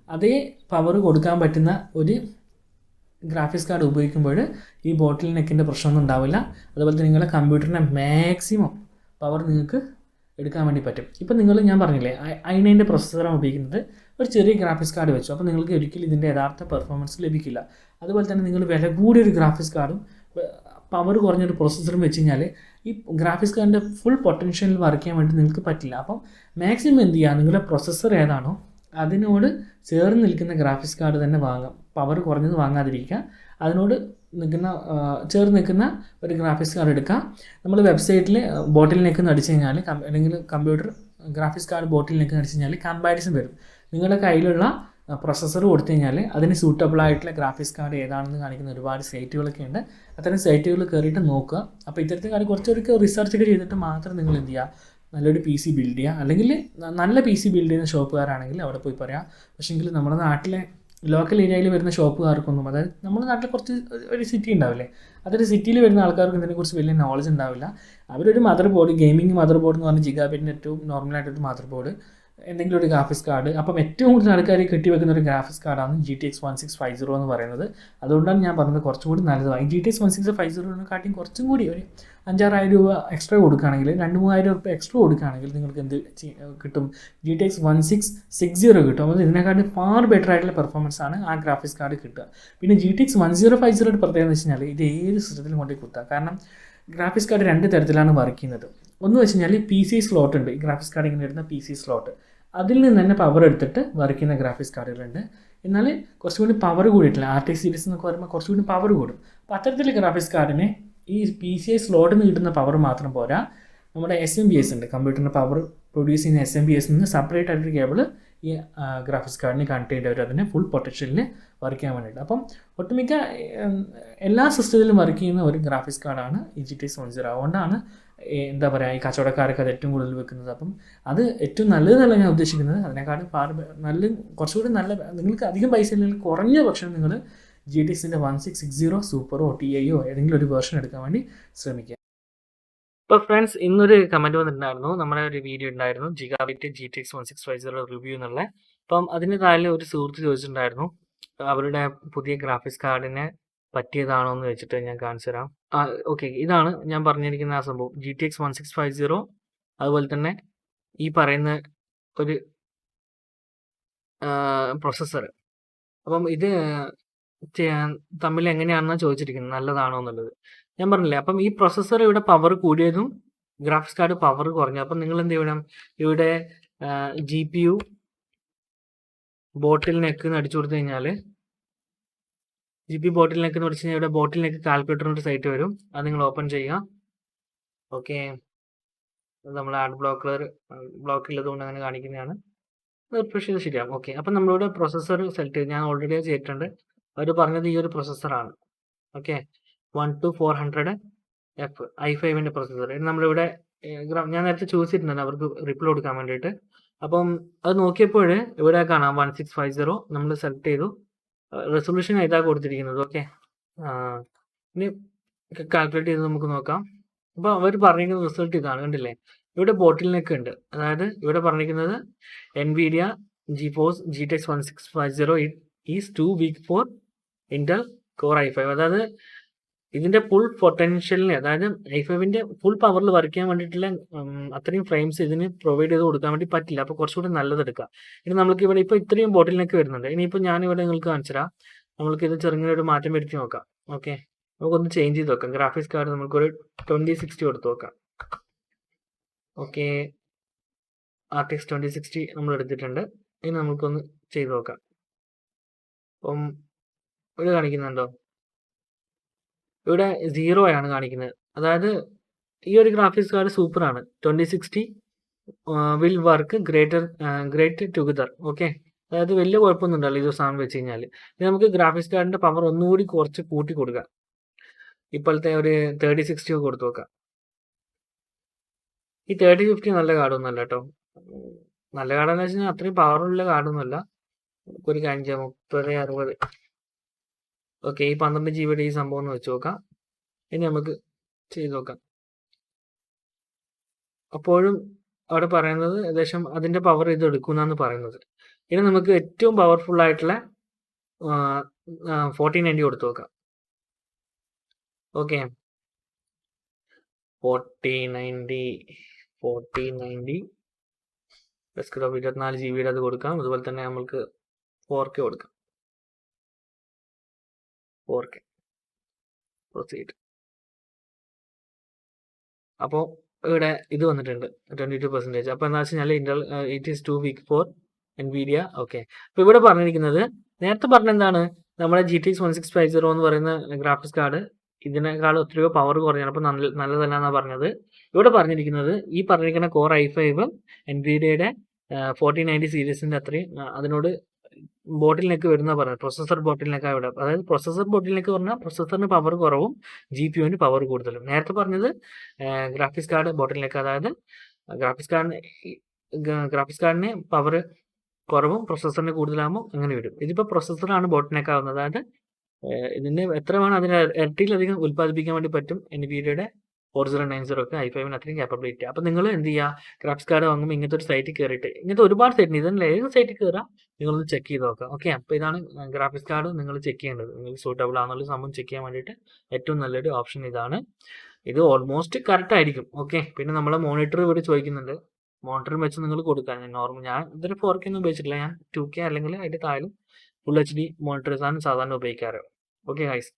അതേ പവർ കൊടുക്കാൻ പറ്റുന്ന ഒരു ഗ്രാഫിക്സ് കാർഡ് ഉപയോഗിക്കുമ്പോൾ ഈ ബോട്ടിൽ നെക്കിൻ്റെ പ്രശ്നമൊന്നും ഉണ്ടാവില്ല. അതുപോലെ തന്നെ നിങ്ങളുടെ കമ്പ്യൂട്ടറിൻ്റെ മാക്സിമം പവർ നിങ്ങൾക്ക് എടുക്കാൻ വേണ്ടി പറ്റും. ഇപ്പം ഞാൻ പറഞ്ഞില്ലേ i9 പ്രൊസസ്സറാണ് ഉപയോഗിക്കുന്നത്, ഒരു ചെറിയ ഗ്രാഫിക്സ് കാർഡ് വെച്ചു, അപ്പോൾ നിങ്ങൾക്ക് ഒരിക്കലും ഇതിൻ്റെ യഥാർത്ഥ പെർഫോമൻസ് ലഭിക്കില്ല. അതുപോലെ തന്നെ നിങ്ങൾ വില കൂടിയൊരു ഗ്രാഫിക്സ് കാർഡും പവർ കുറഞ്ഞൊരു പ്രൊസസ്സറും വെച്ച് കഴിഞ്ഞാൽ ഈ ഗ്രാഫിക്സ് കാർഡിൻ്റെ ഫുൾ പൊട്ടൻഷ്യൽ വർക്ക് ചെയ്യാൻ വേണ്ടി നിങ്ങൾക്ക് പറ്റില്ല. അപ്പം മാക്സിമം എന്ത് ചെയ്യുക, നിങ്ങളുടെ പ്രൊസസ്സർ ഏതാണോ അതിനോട് ചേർന്ന് നിൽക്കുന്ന ഗ്രാഫിക്സ് കാർഡ് തന്നെ വാങ്ങാം. പവർ കുറഞ്ഞത് വാങ്ങാതിരിക്കുക, അതിനോട് ചേർന്ന് നിൽക്കുന്ന ഒരു ഗ്രാഫിക്സ് കാർഡ് എടുക്കുക. നമ്മൾ വെബ്സൈറ്റിൽ ബോട്ടിൽ നെക്ക് എന്ന് അടിച്ചു കഴിഞ്ഞാൽ അല്ലെങ്കിൽ കമ്പ്യൂട്ടർ ഗ്രാഫിക്സ് കാർഡ് ബോട്ടിൽ നെക്ക് അടിച്ചു കഴിഞ്ഞാൽ കമ്പാരിസൺ വരും. നിങ്ങളുടെ കയ്യിലുള്ള പ്രൊസസ്സർ കൊടുത്തു കഴിഞ്ഞാൽ അതിന് സൂട്ടബിൾ ആയിട്ടുള്ള ഗ്രാഫിക്സ് കാർഡ് ഏതാണെന്ന് കാണിക്കുന്ന ഒരുപാട് സൈറ്റുകളൊക്കെ ഉണ്ട്. അത്തരം സൈറ്റുകൾ കയറിയിട്ട് നോക്കുക. അപ്പോൾ ഇത്തരത്തിൽ കാര്യം കുറച്ചൊക്കെ റിസർച്ച് ഒക്കെ ചെയ്തിട്ട് മാത്രം നിങ്ങൾ എന്ത് ചെയ്യുക, നല്ലൊരു പി സി ബിൽഡ് ചെയ്യുക, അല്ലെങ്കിൽ നല്ല പി സി ബിൽഡ് ചെയ്യുന്ന ഷോപ്പുകാരാണെങ്കിൽ അവിടെ പോയി പറയാം. പക്ഷേങ്കിൽ നമ്മുടെ നാട്ടിലെ ലോക്കൽ ഏരിയയിൽ വരുന്ന ഷോപ്പുകാർക്കൊന്നും, അതായത് നമ്മുടെ നാട്ടിൽ കുറച്ച് ഒരു സിറ്റി ഉണ്ടാവില്ലേ, അതൊരു സിറ്റിയിൽ വരുന്ന ആൾക്കാർക്ക് ഇതിനെക്കുറിച്ച് വലിയ നോളജ് ഉണ്ടാവില്ല. അവരൊരു mother board, gaming mother board എന്ന് പറഞ്ഞാൽ ജിഗാബിറ്റിൻ്റെ ഏറ്റവും നോർമലായിട്ടൊരു മദർ ബോർഡ്, എന്തെങ്കിലും ഒരു ഗ്രാഫിക്സ് കാർഡ്. അപ്പം ഏറ്റവും കൂടുതൽ ആൾക്കാർ കെട്ടിവെക്കുന്ന ഒരു ഗ്രാഫിക്സ് കാർഡാണ് GTX 1650 എന്ന് പറയുന്നത്. അതുകൊണ്ടാണ് ഞാൻ പറഞ്ഞത് കുറച്ചും കൂടി നല്ലതാണ്. GTX 1650 കുറച്ചും കൂടി ഒരു 5,000-6,000 രൂപ എക്സ്ട്രാ കൊടുക്കുകയാണെങ്കിൽ, 2,000-3,000 രൂപ എക്സ്ട്രാ കൊടുക്കുകയാണെങ്കിൽ നിങ്ങൾക്ക് എന്ത് കിട്ടും? GTX 1660 കിട്ടും. അപ്പോൾ ഇതിനെക്കാട്ടി ഫാർ ബെറ്റർ ആയിട്ടുള്ള പെർഫോമൻസ് ആണ് ആ ഗ്രാഫിക്സ് കാർഡ് കിട്ടുക. പിന്നെ GTX 1050 പ്രത്യേകത എന്ന് വെച്ച് കഴിഞ്ഞാൽ ഇത് ഏത് സിസ്റ്റത്തിലും കൊണ്ടുപോയി കുത്താം. കാരണം ഗ്രാഫിക്സ് കാർഡ് 2 തരത്തിലാണ് വർക്ക് ചെയ്യുന്നത്. ഒന്ന് വെച്ച് കഴിഞ്ഞാൽ PC സ്ലോട്ട് ഉണ്ട്. ഈ ഗ്രാഫിക്സ് കാർഡ് ഇങ്ങനെ വരുന്ന PC സ്ലോട്ട്, അതിൽ നിന്ന് തന്നെ പവർ എടുത്തിട്ട് വർക്ക് ചെയ്യുന്ന ഗ്രാഫിക്സ് കാർഡുകളുണ്ട്. എന്നാൽ കുറച്ചുകൂടി പവർ കൂടിയിട്ടില്ല. RTX സീരീസ് എന്നൊക്കെ പറയുമ്പോൾ കുറച്ചുകൂടി പവർ കൂടും. അപ്പോൾ അത്തരത്തിലുള്ള ഗ്രാഫിക്സ് കാർഡിന് ഈ PCI സ്ലോട്ടിൽ നിന്ന് കിട്ടുന്ന പവർ മാത്രം പോരാ, നമ്മുടെ SMBS ഉണ്ട്, കമ്പ്യൂട്ടറിൻ്റെ പവർ പ്രൊഡ്യൂസ് ചെയ്യുന്ന SMBS നിന്ന് സെപ്പറേറ്റ് ആയിട്ടൊരു കേബിൾ ഈ ഗ്രാഫിക്സ് കാർഡിന് കണക്ട് ചെയ്യേണ്ടി വരും, അതിന് ഫുൾ പൊട്ടൻഷ്യലിൽ വർക്ക് ചെയ്യാൻ വേണ്ടിയിട്ട്. അപ്പം ഒട്ടുമിക്ക എല്ലാ സിസ്റ്റത്തിലും വർക്ക് ചെയ്യുന്ന ഒരു ഗ്രാഫിക്സ് കാർഡാണ് ഈ GTX 10. അതുകൊണ്ടാണ് എന്താ പറയുക, ഈ കച്ചവടക്കാരൊക്കെ അത് ഏറ്റവും കൂടുതൽ വെക്കുന്നത്. അപ്പം അത് ഏറ്റവും നല്ലതെന്നല്ല ഞാൻ ഉദ്ദേശിക്കുന്നത്, അതിനേക്കാളും നല്ല കുറച്ചുകൂടി നല്ല, നിങ്ങൾക്ക് അധികം പൈസ ഇല്ലെങ്കിൽ കുറഞ്ഞ പക്ഷം നിങ്ങൾ GTXൻ്റെ 1660 സൂപ്പറോ TIയോ ഏതെങ്കിലും ഒരു വേർഷൻ എടുക്കാൻ വേണ്ടി ശ്രമിക്കുക. ഇപ്പോൾ ഫ്രണ്ട്സ്, ഇന്നൊരു കമൻറ്റ് വന്നിട്ടുണ്ടായിരുന്നു, നമ്മുടെ ഒരു വീഡിയോ ഉണ്ടായിരുന്നു ജിഗാബിറ്റ് GTX 1650 റിവ്യൂ എന്നുള്ള. അപ്പം അതിന് താഴെ ഒരു സുഹൃത്ത് ചോദിച്ചിട്ടുണ്ടായിരുന്നു അവരുടെ പുതിയ ഗ്രാഫിക്സ് കാർഡിനെ പറ്റിയതാണോ എന്ന് വെച്ചിട്ട്. ഞാൻ കാണിച്ചു തരാം. ഓക്കെ, ഇതാണ് ഞാൻ പറഞ്ഞിരിക്കുന്ന ആ സംഭവം, GTX 1650. അതുപോലെ തന്നെ ഈ പറയുന്ന ഒരു പ്രൊസസ്സർ. അപ്പം ഇത് തമ്മിൽ എങ്ങനെയാണെന്നാണ് ചോദിച്ചിരിക്കുന്നത്, നല്ലതാണോ എന്നുള്ളത്. ഞാൻ പറഞ്ഞില്ലേ, അപ്പം ഈ പ്രൊസസ്സർ ഇവിടെ പവർ കൂടിയതും ഗ്രാഫിക്സ് കാർഡ് പവർ കുറഞ്ഞു. അപ്പം നിങ്ങൾ എന്ത് ചെയ്യണം, ഇവിടെ GPU ബോട്ടിൽ നെക്ക് അടിച്ചു കൊടുത്തു കഴിഞ്ഞാൽ, GPU ബോട്ടിൽ നെക്ക് എന്ന് വെച്ച് കഴിഞ്ഞാൽ ഇവിടെ ബോട്ടിൽ നെക്ക് കാൽക്കുലേറ്ററിൻ്റെ സൈറ്റ് വരും, അത് നിങ്ങൾ ഓപ്പൺ ചെയ്യുക. ഓക്കെ, നമ്മൾ ആഡ് ബ്ലോക്കുള്ളത് കൊണ്ട് അങ്ങനെ കാണിക്കുന്നതാണ്. റിഫ്രഷ് ചെയ്ത് ശരിയാവും. ഓക്കെ, അപ്പം നമ്മളിവിടെ പ്രൊസസ്സർ സെലക്ട് ചെയ്ത്, ഞാൻ ഓൾറെഡി ചെയ്തിട്ടുണ്ട്. അവർ പറഞ്ഞത് ഈ ഒരു പ്രൊസസ്സറാണ്. Okay, 12400F i5ൻ്റെ processor. നമ്മളിവിടെ ഞാൻ നേരത്തെ ചൂസ് ചെയ്തിട്ടുണ്ടായിരുന്നു അവർക്ക് റിപ്ലൈ കൊടുക്കാൻ വേണ്ടിയിട്ട്. അപ്പം അത് നോക്കിയപ്പോൾ ഇവിടെ കാണാം 1650 നമ്മൾ സെലക്ട് ചെയ്തു. റെസൊല്യൂഷൻ ഇതാ കൊടുത്തിരിക്കുന്നത്. ഓക്കെ, ഇനി കാൽക്കുലേറ്റ് ചെയ്ത് നമുക്ക് നോക്കാം. അപ്പോൾ അവർ പറഞ്ഞിരിക്കുന്ന റിസൾട്ട് ഇതാണ്, കണ്ടില്ലേ? ഇവിടെ ബോട്ടിൽ നെക്ക് ഉണ്ട്. അതായത് ഇവിടെ പറഞ്ഞിരിക്കുന്നത് NVIDIA GeForce GTX 1650 is too weak for Intel Core i5. അതായത് ഇതിൻ്റെ ഫുൾ പൊട്ടൻഷ്യലിന്, അതായത് i5ൻ്റെ ഫുൾ പവറിൽ വർക്ക് ചെയ്യാൻ വേണ്ടിയിട്ടുള്ള അത്രയും ഫ്രെയിംസ് ഇതിന് പ്രൊവൈഡ് ചെയ്ത് കൊടുക്കാൻ വേണ്ടി പറ്റില്ല. അപ്പോൾ കുറച്ചുകൂടി നല്ലതെടുക്കാം. ഇനി നമുക്ക് ഇവിടെ ഇപ്പോൾ ഇത്രയും ബോട്ടിലിനൊക്കെ വരുന്നുണ്ട്. ഇനിയിപ്പോൾ ഞാനിവിടെ നിങ്ങൾക്ക് കാണിച്ചു തരാം. നമ്മൾക്ക് ഇത് ചെറുങ്ങനെ ഒരു മാറ്റം വരുത്തി നോക്കാം. ഓക്കെ, നമുക്കൊന്ന് ചേഞ്ച് ചെയ്ത് നോക്കാം. ഗ്രാഫിക്സ് കാർഡ് നമുക്കൊരു 2060 കൊടുത്ത് നോക്കാം. ഓക്കെ, RTX 2060 നമ്മൾ എടുത്തിട്ടുണ്ട്. ഇനി നമുക്കൊന്ന് ചെയ്ത് നോക്കാം. അപ്പം ഇവിടെ കാണിക്കുന്നുണ്ടോ? ഇവിടെ 0 ആണ് കാണിക്കുന്നത്. അതായത് ഈ ഒരു ഗ്രാഫിക്സ് കാർഡ് സൂപ്പറാണ്. 2060 will work great together. Okay, അതായത് വലിയ കുഴപ്പമൊന്നും ഉണ്ടല്ലോ ഇത് സാധനം വെച്ച് കഴിഞ്ഞാൽ. ഇനി നമുക്ക് ഗ്രാഫിക്സ് കാർഡിൻ്റെ പവർ ഒന്നുകൂടി കുറച്ച് കൂട്ടി കൊടുക്കാം. ഇപ്പോഴത്തെ ഒരു 3060 കൊടുത്തു നോക്കാം. ഈ 3050 നല്ല കാർഡൊന്നും അല്ല കേട്ടോ. നല്ല കാർഡെന്ന് വെച്ച് കഴിഞ്ഞാൽ അത്രയും പവറുള്ള കാർഡൊന്നുമല്ല. ഒരു കാര്യം ചെയ്യാം, 3060. ഓക്കെ, ഈ 12 GB ഈ സംഭവം ഒന്ന് വെച്ച് നോക്കാം. ഇനി നമുക്ക് ചെയ്ത് നോക്കാം. അപ്പോഴും അവിടെ പറയുന്നത് ഏകദേശം അതിൻ്റെ പവർ ഇത് എടുക്കുമെന്നാണ് പറയുന്നത്. ഇനി നമുക്ക് ഏറ്റവും പവർഫുൾ ആയിട്ടുള്ള 4090 കൊടുത്തു നോക്കാം. ഓക്കെ, 4090 ഡെസ്ക്ടോപ്പ് 24 GB അത് കൊടുക്കാം. അതുപോലെ തന്നെ നമുക്ക് 4K കൊടുക്കാം. 4K proceed. അപ്പോൾ ഇവിടെ ഇത് വന്നിട്ടുണ്ട് 22%. അപ്പോൾ എന്താ വെച്ച് കഴിഞ്ഞാൽ Intel it is too weak for NVIDIA. Okay, അപ്പോൾ ഇവിടെ പറഞ്ഞിരിക്കുന്നത് നേരത്തെ പറഞ്ഞ എന്താണ്, നമ്മുടെ GTX 1650 എന്ന് പറയുന്ന ഗ്രാഫിക്സ് കാർഡ് ഇതിനേക്കാൾ എത്രയോ പവർ കുറഞ്ഞാണ്, അപ്പോൾ നല്ലതല്ല എന്നാണ് പറഞ്ഞത്. ഇവിടെ പറഞ്ഞിരിക്കുന്നത് ഈ പറഞ്ഞിരിക്കുന്ന Core i5 NVIDIAയുടെ 4090 സീരീസിൻ്റെ അത്രയും അതിനോട് ബോട്ടിൽ നെക്ക് വരുന്ന പറഞ്ഞത്. പ്രൊസസ്സർ ബോട്ടിൽ നെക്കാണ് ഇവിടെ. അതായത് പ്രൊസസ്സർ ബോട്ടിൽ നെക്ക് പറഞ്ഞാൽ പ്രൊസസ്സറിന് പവർ കുറവും GPUവിന് പവർ കൂടുതലും. നേരത്തെ പറഞ്ഞത് ഗ്രാഫിക്സ് കാർഡ് ബോട്ടിൽ നെക്ക്, അതായത് ഗ്രാഫിക്സ് കാർഡിന് പവർ കുറവും പ്രൊസസ്സറിന് കൂടുതലാകുമ്പോൾ അങ്ങനെ വരും. ഇതിപ്പോൾ പ്രൊസസ്സറാണ് ബോട്ടിനെക്ക് ആവുന്നത്. അതായത് ഇതിന് എത്ര വേണം അതിന് ഇരട്ടിയിലധികം ഉൽപ്പാദിപ്പിക്കാൻ വേണ്ടി പറ്റും NVIDIAയുടെ 4090 ഒക്കെ i5 അത്രയും കാപ്പബിലിറ്റി. അപ്പോൾ നിങ്ങൾ എന്ത് ചെയ്യുക, ഗ്രാഫിക്സ് കാർഡ് വാങ്ങുമ്പോൾ ഇങ്ങനത്തെ ഒരു സൈറ്റിൽ കയറിയിട്ട്, ഇങ്ങനത്തെ ഒരുപാട് സൈറ്റിന് ഇതല്ല ഏത് സൈറ്റിൽ കയറാം, നിങ്ങളൊന്ന് ചെക്ക് ചെയ്ത് നോക്കാം. ഓക്കെ, അപ്പോൾ ഇതാണ് ഗ്രാഫിക്സ് കാർഡ് നിങ്ങൾ ചെക്ക് ചെയ്യേണ്ടത്. നിങ്ങൾക്ക് സൂട്ടബിൾ ആണെന്നുള്ള സംഭവം ചെക്ക് ചെയ്യാൻ വേണ്ടിയിട്ട് ഏറ്റവും നല്ലൊരു ഓപ്ഷൻ ഇതാണ്. ഇത് ഓൾമോസ്റ്റ് കറക്റ്റ് ആയിരിക്കും. ഓക്കെ, പിന്നെ നമ്മളെ മോണിറ്റർ ഇവിടെ ചോദിക്കുന്നുണ്ട്. മോണിറ്റർ വെച്ച് നിങ്ങൾ കൊടുക്കാൻ ഞാൻ ഇതൊരു 4K ഒന്നും ഉപയോഗിച്ചിട്ടില്ല. ഞാൻ 2K അല്ലെങ്കിൽ അതിൻ്റെ താഴെ ഫുൾ HD മോണിറ്റേഴ്സാണ് സാധാരണ ഉപയോഗിക്കാറ്. ഓക്കെ ഗൈസ്,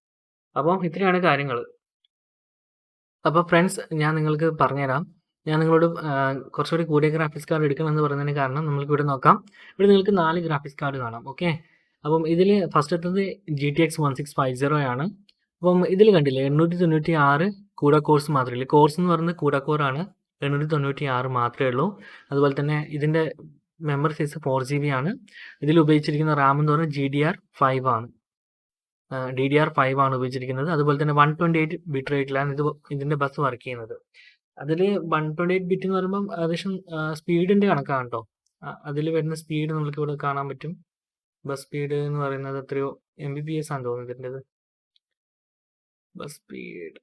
അപ്പോൾ ഇത്രയാണ് കാര്യങ്ങൾ. അപ്പോൾ ഫ്രണ്ട്സ്, ഞാൻ നിങ്ങൾക്ക് പറഞ്ഞുതരാം. ഞാൻ നിങ്ങളോട് കുറച്ചുകൂടി കൂടിയ ഗ്രാഫിക്സ് കാർഡ് എടുക്കണമെന്ന് പറയുന്നതിന് കാരണം നമുക്ക് ഇവിടെ നോക്കാം. ഇവിടെ നിങ്ങൾക്ക് 4 ഗ്രാഫിക്സ് കാർഡ് കാണാം. ഓക്കെ, അപ്പം ഇതിൽ ഫസ്റ്റത്തത് GTX 1650 ആണ്. അപ്പം ഇതിൽ കണ്ടില്ലേ 896 കൂട കോഴ്സ് മാത്രമേ ഉള്ളൂ. കോഴ്സ് എന്ന് പറയുന്നത് കൂട കോറാണ്, 896 മാത്രമേ ഉള്ളൂ. അതുപോലെ തന്നെ ഇതിൻ്റെ മെമ്മറി സൈസ് 4GB ആണ്. ഇതിൽ ഉപയോഗിച്ചിരിക്കുന്ന റാം എന്ന് പറയുന്നത് DDR5 ആണ്. DDR5 ആണ് ഉപയോഗിച്ചിരിക്കുന്നത്. അതുപോലെ തന്നെ 128 ബിറ്റ് റേറ്റിലാണ് ഇതിൻ്റെ ബസ് വർക്ക് ചെയ്യുന്നത്. അതിൽ 128 ബിറ്റ് എന്ന് പറയുമ്പം ഏകദേശം സ്പീഡിൻ്റെ കണക്കാണ് കേട്ടോ. അതിൽ വരുന്ന സ്പീഡ് നമുക്ക് ഇവിടെ കാണാൻ പറ്റും. ബസ് സ്പീഡ് എന്ന് പറയുന്നത് എത്രയോ Mbps ആണെന്ന് തോന്നുന്നത് ഇതിൻ്റെത്. ബസ് സ്പീഡ്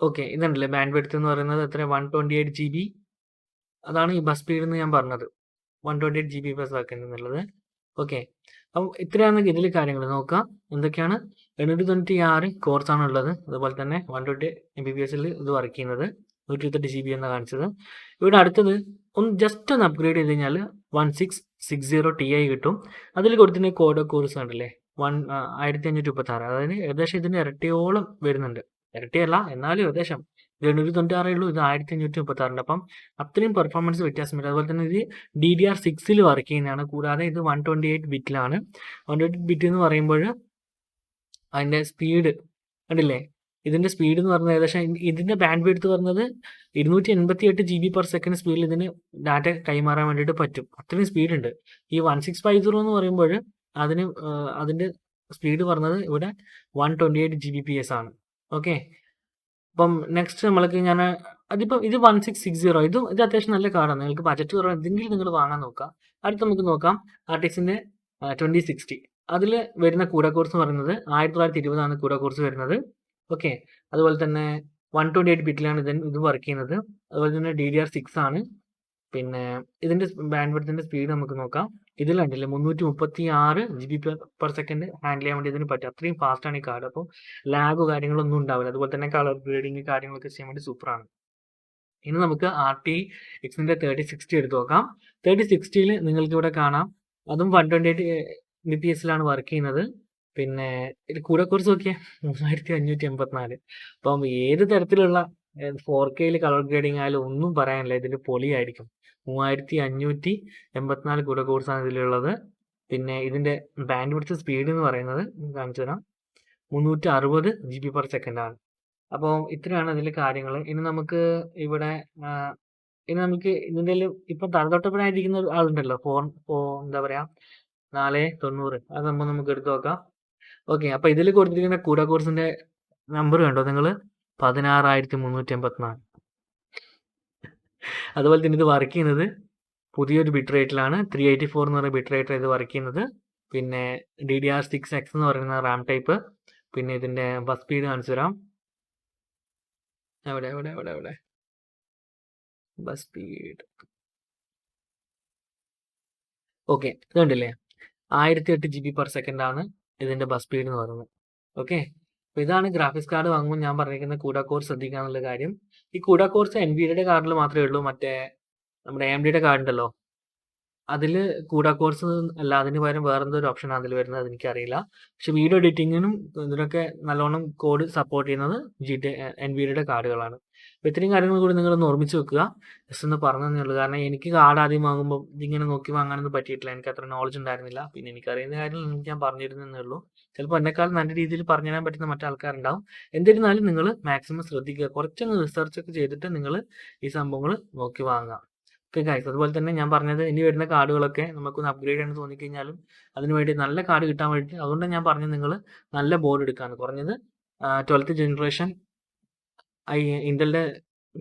ഓക്കെ, ഇതുണ്ടല്ലേ ബാൻഡ് വിഡ്ത്ത് എന്ന് പറയുന്നത് എത്ര 128 GB. അതാണ് ഈ ബസ് സ്പീഡ് എന്ന് ഞാൻ പറഞ്ഞത്, 128 GB ബസ് ആക്കുന്നുള്ളത്. ഓക്കെ, അപ്പം ഇത്രയാണ് ഇതിൽ കാര്യങ്ങൾ നോക്കാം. എന്തൊക്കെയാണ് 896 കോർസാണ് ഉള്ളത്. അതുപോലെ തന്നെ 120 Mbps ഇത് വർക്ക് ചെയ്യുന്നത്, 128 GB എന്നാണ് കാണിച്ചത്. ഇവിടെ അടുത്തത് ജസ്റ്റ് ഒന്ന് അപ്ഗ്രേഡ് ചെയ്ത് കഴിഞ്ഞാൽ 1660 Ti കിട്ടും. അതിൽ കൊടുത്തിട്ട് കോഡ് കോഴ്സ് കണ്ടില്ലേ 1536, അതായത് ഏകദേശം ഇതിൻ്റെ ഇരട്ടിയോളം വരുന്നുണ്ട്. ഇരട്ടിയല്ല എന്നാലും ഏകദേശം 896 ഉള്ളൂ, ഇത് 1536. അപ്പം അത്രയും പെർഫോമൻസ് വ്യത്യാസം വരും. അതുപോലെ തന്നെ ഇത് DDR6 വർക്ക് ചെയ്യുന്നതാണ്. കൂടാതെ ഇത് 128 ബിറ്റിലാണ്. 128 ബിറ്റ് എന്ന് പറയുമ്പോൾ അതിൻ്റെ സ്പീഡ് കണ്ടില്ലേ, ഇതിൻ്റെ സ്പീഡ് എന്ന് പറഞ്ഞാൽ ഏകദേശം ഇതിൻ്റെ ബാൻഡ് വിഡ്ത്ത് പറഞ്ഞത് 288 GB/s സ്പീഡിൽ ഇതിന് ഡാറ്റ കൈമാറാൻ വേണ്ടിയിട്ട് പറ്റും. അത്രയും സ്പീഡുണ്ട്. ഈ 1650 എന്ന് പറയുമ്പോൾ അതിൻ്റെ സ്പീഡ് പറഞ്ഞത് ഇവിടെ 128 Gbps ആണ്. ഓക്കെ, അപ്പം നെക്സ്റ്റ് നമ്മൾക്ക് അതിപ്പം ഇത് 1660, ഇത് അത്യാവശ്യം നല്ല കാർഡാണ്. നിങ്ങൾക്ക് ബജറ്റ് കുറവ് എന്തെങ്കിലും നിങ്ങൾ വാങ്ങാൻ നോക്കാം. അടുത്ത് നമുക്ക് നോക്കാം RTXൻ്റെ 2060. അതിൽ വരുന്ന കൂട കോഴ്സ് എന്ന് പറയുന്നത് 1920 കൂട കോഴ്സ് വരുന്നത്. ഓക്കെ, അതുപോലെ തന്നെ 128 ബിറ്റിലാണ് ഇത് വർക്ക് ചെയ്യുന്നത്. അതുപോലെ തന്നെ DDR6 ആണ്. പിന്നെ ഇതിൻ്റെ ബാൻഡ് വിഡ്ത്തിൻ്റെ സ്പീഡ് നമുക്ക് നോക്കാം. ഇതിൽ കണ്ടില്ലേ 336 GB/s ഹാൻഡിൽ ചെയ്യാൻ വേണ്ടി ഇതിന് പറ്റും. അത്രയും ഫാസ്റ്റാണ് ഈ കാർഡ്. അപ്പോൾ ലാഗോ കാര്യങ്ങളൊന്നും ഉണ്ടാവില്ല. അതുപോലെ തന്നെ കളർ ഗ്രേഡിങ് കാര്യങ്ങളൊക്കെ ചെയ്യാൻ വേണ്ടി സൂപ്പറാണ്. ഇനി നമുക്ക് RTXൻ്റെ 3060 എടുത്ത് നോക്കാം. 3060 നിങ്ങൾക്ക് ഇവിടെ കാണാം, അതും 128 Mbps വർക്ക് ചെയ്യുന്നത്. പിന്നെ ഇത് കൂടെ കുറച്ച് നോക്കിയാൽ 3584. അപ്പം ഏത് തരത്തിലുള്ള 4K കളർ ഗ്രേഡിങ് ആയാലും ഒന്നും പറയാനില്ല, ഇതിൻ്റെ പൊളിയായിരിക്കും. 3584 കൂടെ കോഴ്സാണ് ഇതിലുള്ളത്. പിന്നെ ഇതിൻ്റെ ബാൻഡ് വിഡ്ത്ത് സ്പീഡ് എന്ന് പറയുന്നത് കാണിച്ചു തരാം, 360 GB/s ആണ്. അപ്പോൾ ഇത്രയാണ് അതിലെ കാര്യങ്ങൾ. ഇനി നമുക്ക് ഇവിടെ ഇതിൻ്റെ ഇപ്പം തലതൊട്ടപ്പനായിരിക്കുന്ന ആളുണ്ടല്ലോ, എന്താ പറയുക 490, അത് സംഭവം നമുക്ക് എടുത്ത് നോക്കാം. ഓക്കെ, അപ്പോൾ ഇതിൽ കൊടുത്തിരിക്കുന്ന കൂട കോഴ്സിൻ്റെ നമ്പർ കണ്ടോ നിങ്ങൾ, 16384. അതുപോലെ തന്നെ ഇത് വർക്ക് ചെയ്യുന്നത് പുതിയൊരു ബിറ്റ് റേറ്റിലാണ്, 384 എന്ന് പറയുന്ന ബിറ്റ് റേറ്റിൽ ഇത് വർക്ക് ചെയ്യുന്നത്. പിന്നെ DDR6X എന്ന് പറയുന്ന റാം ടൈപ്പ്. പിന്നെ ഇതിൻ്റെ ബസ് സ്പീഡ് കാണിച്ചു തരാം. എവിടെ ബസ് സ്പീഡ്. ഓക്കെ, ഇത് കണ്ടില്ലേ 1008 GB/s ആണ് ഇതിൻ്റെ ബസ് സ്പീഡ് എന്ന് പറയുന്നത്. ഓക്കെ, അപ്പോൾ ഇതാണ് ഗ്രാഫിക്സ് കാർഡ് വാങ്ങുമ്പോൾ ഞാൻ പറഞ്ഞിരിക്കുന്ന കൂട കോഴ്സ് ശ്രദ്ധിക്കുക എന്നുള്ള കാര്യം. ഈ കൂട കോഴ്സ് NVIDIAയുടെ കാർഡിൽ മാത്രമേ ഉള്ളൂ. മറ്റേ നമ്മുടെ AMDയുടെ കാർഡ് ഉണ്ടല്ലോ, അതിൽ കൂട കോഴ്സ് അല്ല, അതിന് പകരം വേറെന്തോ ഒരു ഓപ്ഷനാണ് അതിൽ വരുന്നത്, അതെനിക്കറിയില്ല. പക്ഷെ വീഡിയോ എഡിറ്റിങ്ങിനും ഇതിനൊക്കെ നല്ലോണം കോഡ് സപ്പോർട്ട് ചെയ്യുന്നത് NVIDIAയുടെ കാർഡുകളാണ്. അപ്പോൾ ഇത്രയും കാര്യങ്ങൾ കൂടി നിങ്ങളൊന്ന് ഓർമ്മിച്ച് വെക്കുക. ജസ്റ്റ് ഒന്ന് പറഞ്ഞതേ ഉള്ളൂ. കാരണം എനിക്ക് കാർഡ് ആദ്യം വാങ്ങുമ്പോൾ ഇതിങ്ങനെ നോക്കി വാങ്ങാനൊന്നും പറ്റിയിട്ടില്ല, എനിക്ക് അത്ര നോളജ് ഉണ്ടായിരുന്നില്ല. പിന്നെ എനിക്കറിയുന്ന കാര്യം നിങ്ങൾക്ക് ഞാൻ പറഞ്ഞിരുന്നേ ഉള്ളൂ. ചിലപ്പോൾ എന്നെക്കാൾ നല്ല രീതിയിൽ പറഞ്ഞു തരാൻ പറ്റുന്ന മറ്റാൾക്കാരുണ്ടാവും. എന്നിരുന്നാലും നിങ്ങൾ മാക്സിമം ശ്രദ്ധിക്കുക, കുറച്ചൊന്ന് റിസർച്ചൊക്കെ ചെയ്തിട്ട് നിങ്ങൾ ഈ സംഭവങ്ങൾ നോക്കി വാങ്ങുക. ഓക്കെ ഗൈസ്, അതുപോലെ തന്നെ ഞാൻ പറഞ്ഞത് ഇനി വരുന്ന കാർഡുകളൊക്കെ നമുക്കൊന്ന് അപ്ഗ്രേഡ് ചെയ്യണമെന്ന് തോന്നിക്കഴിഞ്ഞാലും അതിന് വേണ്ടി നല്ല കാർഡ് കിട്ടാൻ വേണ്ടി, അതുകൊണ്ട് ഞാൻ പറഞ്ഞത് നിങ്ങൾ നല്ല ബോർഡ് എടുക്കാമെന്ന്. കുറഞ്ഞത് 12th ജനറേഷൻ ഇന്റലിൻ്റെ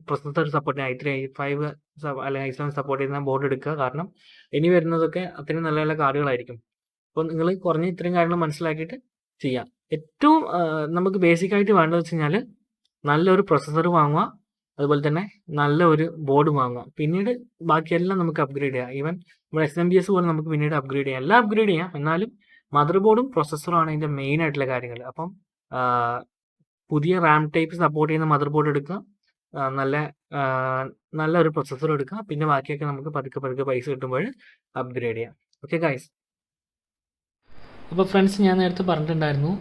പ്രൊസസ്സർ സപ്പോർട്ട് ചെയ്യുന്ന i3 i5 അല്ലെങ്കിൽ i7 സപ്പോർട്ട് ചെയ്യുന്ന ബോർഡ് എടുക്കുക. കാരണം ഇനി വരുന്നതൊക്കെ അത്രയും നല്ല നല്ല കാർഡുകളായിരിക്കും. അപ്പോൾ നിങ്ങൾ കുറഞ്ഞ ഇത്രയും കാര്യങ്ങൾ മനസ്സിലാക്കിയിട്ട് ചെയ്യാം. ഏറ്റവും നമുക്ക് ബേസിക് ആയിട്ട് വേണ്ടത് വെച്ച് കഴിഞ്ഞാൽ നല്ലൊരു പ്രൊസസ്സർ വാങ്ങുക, അതുപോലെ തന്നെ നല്ല ഒരു ബോർഡ് വാങ്ങുക. പിന്നീട് ബാക്കിയെല്ലാം നമുക്ക് അപ്ഗ്രേഡ് ചെയ്യാം. ഈവൻ നമ്മുടെ XMBS പോലെ നമുക്ക് പിന്നീട് അപ്ഗ്രേഡ് ചെയ്യാം. എല്ലാം അപ്ഗ്രേഡ് ചെയ്യാം. എന്നാലും മദർ ബോർഡും പ്രൊസസ്സറും ആണ് ഇതിൻ്റെ മെയിൻ ആയിട്ടുള്ള കാര്യങ്ങൾ. അപ്പം പുതിയ റാം ടൈപ്പ് സപ്പോർട്ട് ചെയ്യുന്ന മദർ ബോർഡ് എടുക്കുക, നല്ല ഒരു പ്രൊസസ്സർ എടുക്കുക. പിന്നെ ബാക്കിയൊക്കെ നമുക്ക് പതുക്കെ പതുക്കെ പൈസ കിട്ടുമ്പോൾ അപ്ഗ്രേഡ് ചെയ്യാം. Okay guys. അപ്പോൾ ഫ്രണ്ട്സ്, ഞാൻ നേരത്തെ പറഞ്ഞിട്ടുണ്ടായിരുന്നു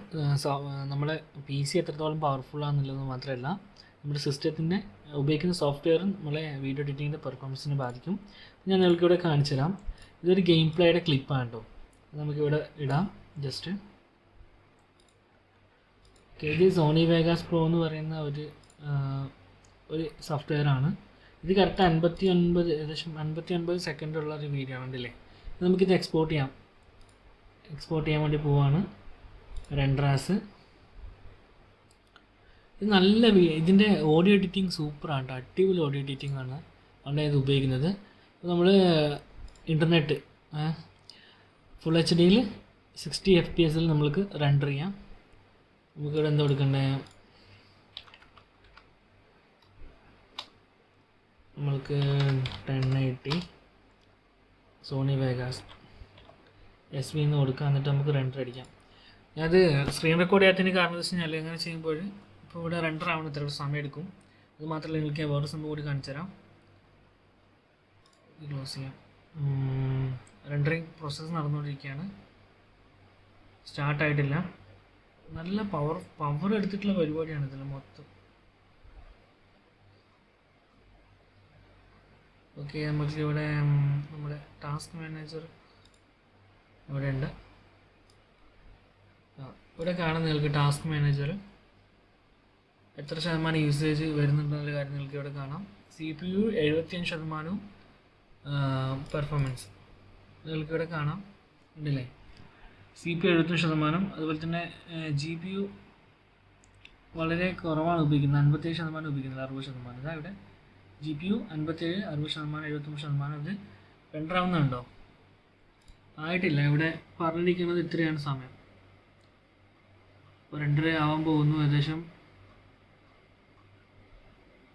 നമ്മുടെ PC എത്രത്തോളം പവർഫുൾ ആണെന്നുള്ളത് മാത്രമല്ല നമ്മുടെ സിസ്റ്റത്തിൻ്റെ ഉപയോഗിക്കുന്ന സോഫ്റ്റ്വെയറും നമ്മളെ വീഡിയോ എഡിറ്റിങ്ങിൻ്റെ പെർഫോമൻസിനെ ബാധിക്കും. ഞാൻ നിങ്ങൾക്കിവിടെ കാണിച്ചു തരാം. ഇതൊരു ഗെയിം പ്ലേയുടെ ക്ലിപ്പാണ് കേട്ടോ. നമുക്കിവിടെ ഇടാം ജസ്റ്റ്. ഇത് സോണി വേഗാസ് പ്രോ എന്ന് പറയുന്ന ഒരു സോഫ്റ്റ്വെയർ ആണ്. ഇത് കറക്റ്റ് 59 സെക്കൻഡുള്ള ഒരു വീഡിയോ ആണല്ലേ. നമുക്കിത് എക്സ്പോർട്ട് ചെയ്യാൻ വേണ്ടി പോവാണ്. റെൻഡറാസ്. ഇത് നല്ല ഇതിൻ്റെ ഓഡിയോ എഡിറ്റിംഗ് സൂപ്പറാണ്, അടിപൊളി ഓഡിയോ എഡിറ്റിംഗ് ആണ് അതുകൊണ്ട് ഇത് ഉപയോഗിക്കുന്നത്. നമ്മൾ ഇൻ്റർനെറ്റ് ഫുൾ HD 60 FPS നമ്മൾക്ക് റെൻഡർ ചെയ്യാം. നമുക്കിവിടെ എന്താ കൊടുക്കണ്ടേ, നമ്മൾക്ക് 1080 സോണി വേഗാസ് SV എന്ന് കൊടുക്കാം. എന്നിട്ട് നമുക്ക് റെൻഡർ അടിക്കാം. അത് സ്ക്രീൻ റെക്കോർഡ് ചെയ്യാത്തതിന് കാരണം എന്ന് വെച്ച് കഴിഞ്ഞാൽ എങ്ങനെ ചെയ്യുമ്പോൾ ഇപ്പോൾ ഇവിടെ റെൻഡർ ആവുന്ന ഇത്ര സമയം എടുക്കും. അത് മാത്രമല്ല നിങ്ങൾക്ക് വേറെ സംഭവം കൂടി കാണിച്ചു തരാം. ഇത് ക്ലോസ് ചെയ്യാം. റെൻഡറിങ് പ്രോസസ്സ് നടന്നുകൊണ്ടിരിക്കുകയാണ്, സ്റ്റാർട്ടായിട്ടില്ല. നല്ല പവർ എടുത്തിട്ടുള്ള പരിപാടിയാണ് ഇതിൽ മൊത്തം. ഓക്കെ, നമുക്ക് ഇവിടെ നമ്മുടെ ടാസ്ക് മാനേജർ ഇവിടെ ഉണ്ട്. ഇവിടെ കാണാൻ നിങ്ങൾക്ക് ടാസ്ക് മാനേജർ എത്ര ശതമാനം യൂസേജ് വരുന്നുണ്ടെന്നുള്ള കാര്യം നിങ്ങൾക്ക് ഇവിടെ കാണാം. CPU 75% പെർഫോമൻസ് നിങ്ങൾക്കിവിടെ കാണാം ഉണ്ടല്ലേ. CPU 75%, അതുപോലെ തന്നെ GPU വളരെ കുറവാണ് ഉപയോഗിക്കുന്നത്, 57% ഉപയോഗിക്കുന്നത്, 60%. ഇതാ ഇവിടെ GPU 57, 60%, 73%. ഇത് റെൻഡർ ആവുന്നുണ്ടോ? ആയിട്ടില്ല. ഇവിടെ പറഞ്ഞിരിക്കുന്നത് ഇത്രയാണ് സമയം. ഇപ്പോൾ റെൻഡർ ആവാൻ പോകുന്നു. ഏകദേശം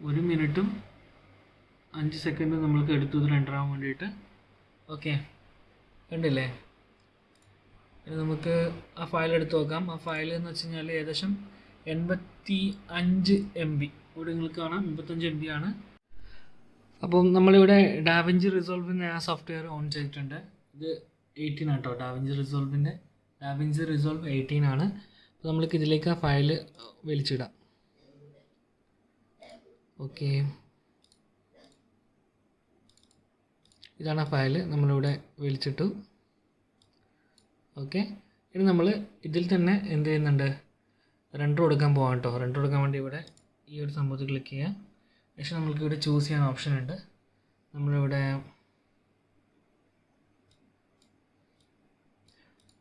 1 മിനിറ്റും 5 സെക്കൻഡും നമ്മൾക്ക് എടുത്തു ഇത് റെൻഡർ ആവാൻ വേണ്ടിയിട്ട്. ഓക്കെ, കണ്ടില്ലേ? ഇനി നമുക്ക് ആ ഫയൽ എടുത്ത് നോക്കാം. ആ ഫയൽ എന്ന് വെച്ച് കഴിഞ്ഞാൽ ഏകദേശം 85 MB. ഇവിടെ നിങ്ങൾക്ക് കാണാം 85 MB ആണ്. അപ്പം നമ്മളിവിടെ ഡാവിഞ്ചി റിസോൾവ് എന്ന ആ സോഫ്റ്റ്വെയർ ഓൺ ചെയ്തിട്ടുണ്ട്. ഇത് 18 ആണ് കേട്ടോ. ഡാവിഞ്ചി റിസോൾവ് 18 ആണ്. അപ്പോൾ നമ്മൾക്ക് ഇതിലേക്ക് ആ ഫയൽ വലിച്ചിടാം. ഓക്കെ, ഇതാണ് ആ ഫയൽ നമ്മളിവിടെ വലിച്ചിട്ടു. ഓക്കെ, ഇനി നമ്മൾ ഇതിൽ തന്നെ എന്ത് ചെയ്യുന്നുണ്ട്, റെൻഡർ കൊടുക്കാൻ പോകാം കേട്ടോ. റെൻഡർ കൊടുക്കാൻ വേണ്ടി ഇവിടെ ഈ ഒരു സംഭവത്തിൽ ക്ലിക്ക് ചെയ്യുക. പക്ഷേ നമ്മൾക്ക് ഇവിടെ ചൂസ് ചെയ്യാൻ ഓപ്ഷൻ ഉണ്ട്. നമ്മളിവിടെ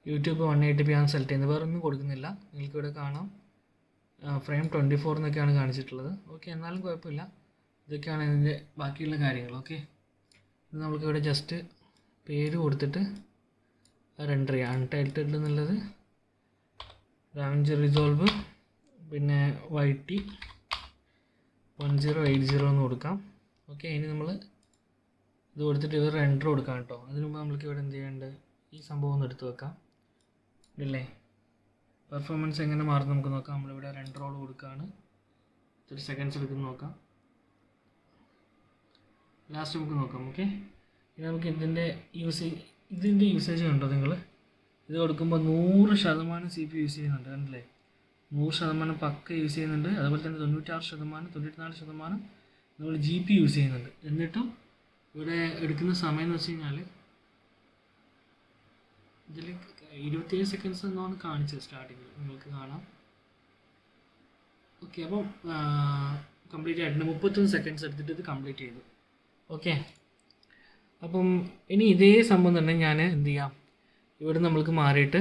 യൂട്യൂബ് 180p ആണ് സെലക്ട് ചെയ്യുന്നത്, വേറെ ഒന്നും കൊടുക്കുന്നില്ല. നിങ്ങൾക്കിവിടെ കാണാം ഫ്രെയിം 24 എന്നൊക്കെയാണ് കാണിച്ചിട്ടുള്ളത്. ഓക്കെ, എന്നാലും കുഴപ്പമില്ല. ഇതൊക്കെയാണ് ഇതിൻ്റെ ബാക്കിയുള്ള കാര്യങ്ങൾ. ഓക്കെ, ഇത് നമ്മൾക്കിവിടെ ജസ്റ്റ് പേര് കൊടുത്തിട്ട് റെൻഡർ ചെയ്യാം. അൺടൈറ്റിൽഡ് എന്നുള്ളത് ഡാവിഞ്ചി റിസോൾവ്, പിന്നെ YT 1080 എന്ന് കൊടുക്കാം. ഓക്കെ, ഇനി നമ്മൾ ഇത് കൊടുത്തിട്ട് ഇത് റെൻഡർ കൊടുക്കാം കേട്ടോ. അതിന് മുമ്പ് നമ്മൾക്ക് ഇവിടെ എന്ത് ചെയ്യേണ്ടത്, ഈ സംഭവം ഒന്ന് എടുത്ത് വെക്കാം ഇല്ലേ. പെർഫോമൻസ് എങ്ങനെ മാറും നമുക്ക് നോക്കാം. നമ്മളിവിടെ റെൻഡർ ഓൾ കൊടുക്കുകയാണ്. 30 സെക്കൻഡ്സ് എടുക്കുന്ന നോക്കാം. ലാസ്റ്റ് നമുക്ക് നോക്കാം. ഓക്കെ, ഇനി നമുക്ക് ഇതിൻ്റെ യൂസേജ് കണ്ടോ നിങ്ങൾ. ഇത് കൊടുക്കുമ്പോൾ 100% CPU യൂസ് ചെയ്യുന്നുണ്ട്, കണ്ടില്ലേ. 100% പക്ക യൂസ് ചെയ്യുന്നുണ്ട്. അതുപോലെ തന്നെ 96%, 94% നമ്മൾ GPU യൂസ് ചെയ്യുന്നുണ്ട്. എന്നിട്ടും ഇവിടെ എടുക്കുന്ന സമയം എന്ന് വെച്ച് കഴിഞ്ഞാൽ ഇതിൽ 27 സെക്കൻഡ്സ് എന്നാണ് കാണിച്ചത് സ്റ്റാർട്ടിങ്ങിൽ, നിങ്ങൾക്ക് കാണാം. ഓക്കെ, അപ്പം കംപ്ലീറ്റ് ആയിട്ടുണ്ട്. 31 സെക്കൻഡ്സ് എടുത്തിട്ട് ഇത് കംപ്ലീറ്റ് ചെയ്തു. ഓക്കെ, അപ്പം ഇനി ഇതേ സംഭവം തന്നെ ഞാൻ എന്ത് ചെയ്യാം, ഇവിടെ നമ്മൾക്ക് മാറിയിട്ട്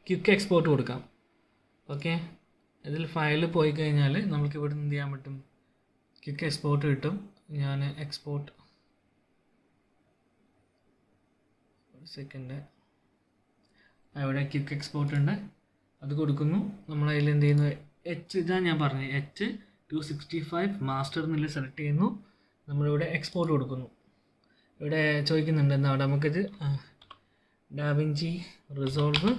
ക്വിക്ക് എക്സ്പോർട്ട് കൊടുക്കാം. ഓക്കെ, ഇതിൽ ഫയൽ പോയി കഴിഞ്ഞാൽ നമുക്ക് ഇവിടെ എന്ത് ചെയ്യാൻ പറ്റും, ക്വിക്ക് എക്സ്പോർട്ട് കിട്ടും. ഞാൻ എക്സ്പോർട്ട് സെക്കൻഡ്, അവിടെ ക്വിക്ക് എക്സ്പോർട്ട് ഉണ്ട്, അത് കൊടുക്കുന്നു. നമ്മളതിൽ എന്ത് ചെയ്യുന്നു, ഇതാണ് ഞാൻ പറഞ്ഞത്, H265 മാസ്റ്റർ എന്നില്ല സെലക്ട് ചെയ്യുന്നു. നമ്മളിവിടെ എക്സ്പോർട്ട് കൊടുക്കുന്നു. ഇവിടെ ചോദിക്കുന്നുണ്ട് എന്താ, നമുക്കിത് ഡാവിഞ്ചി റിസോൾവ്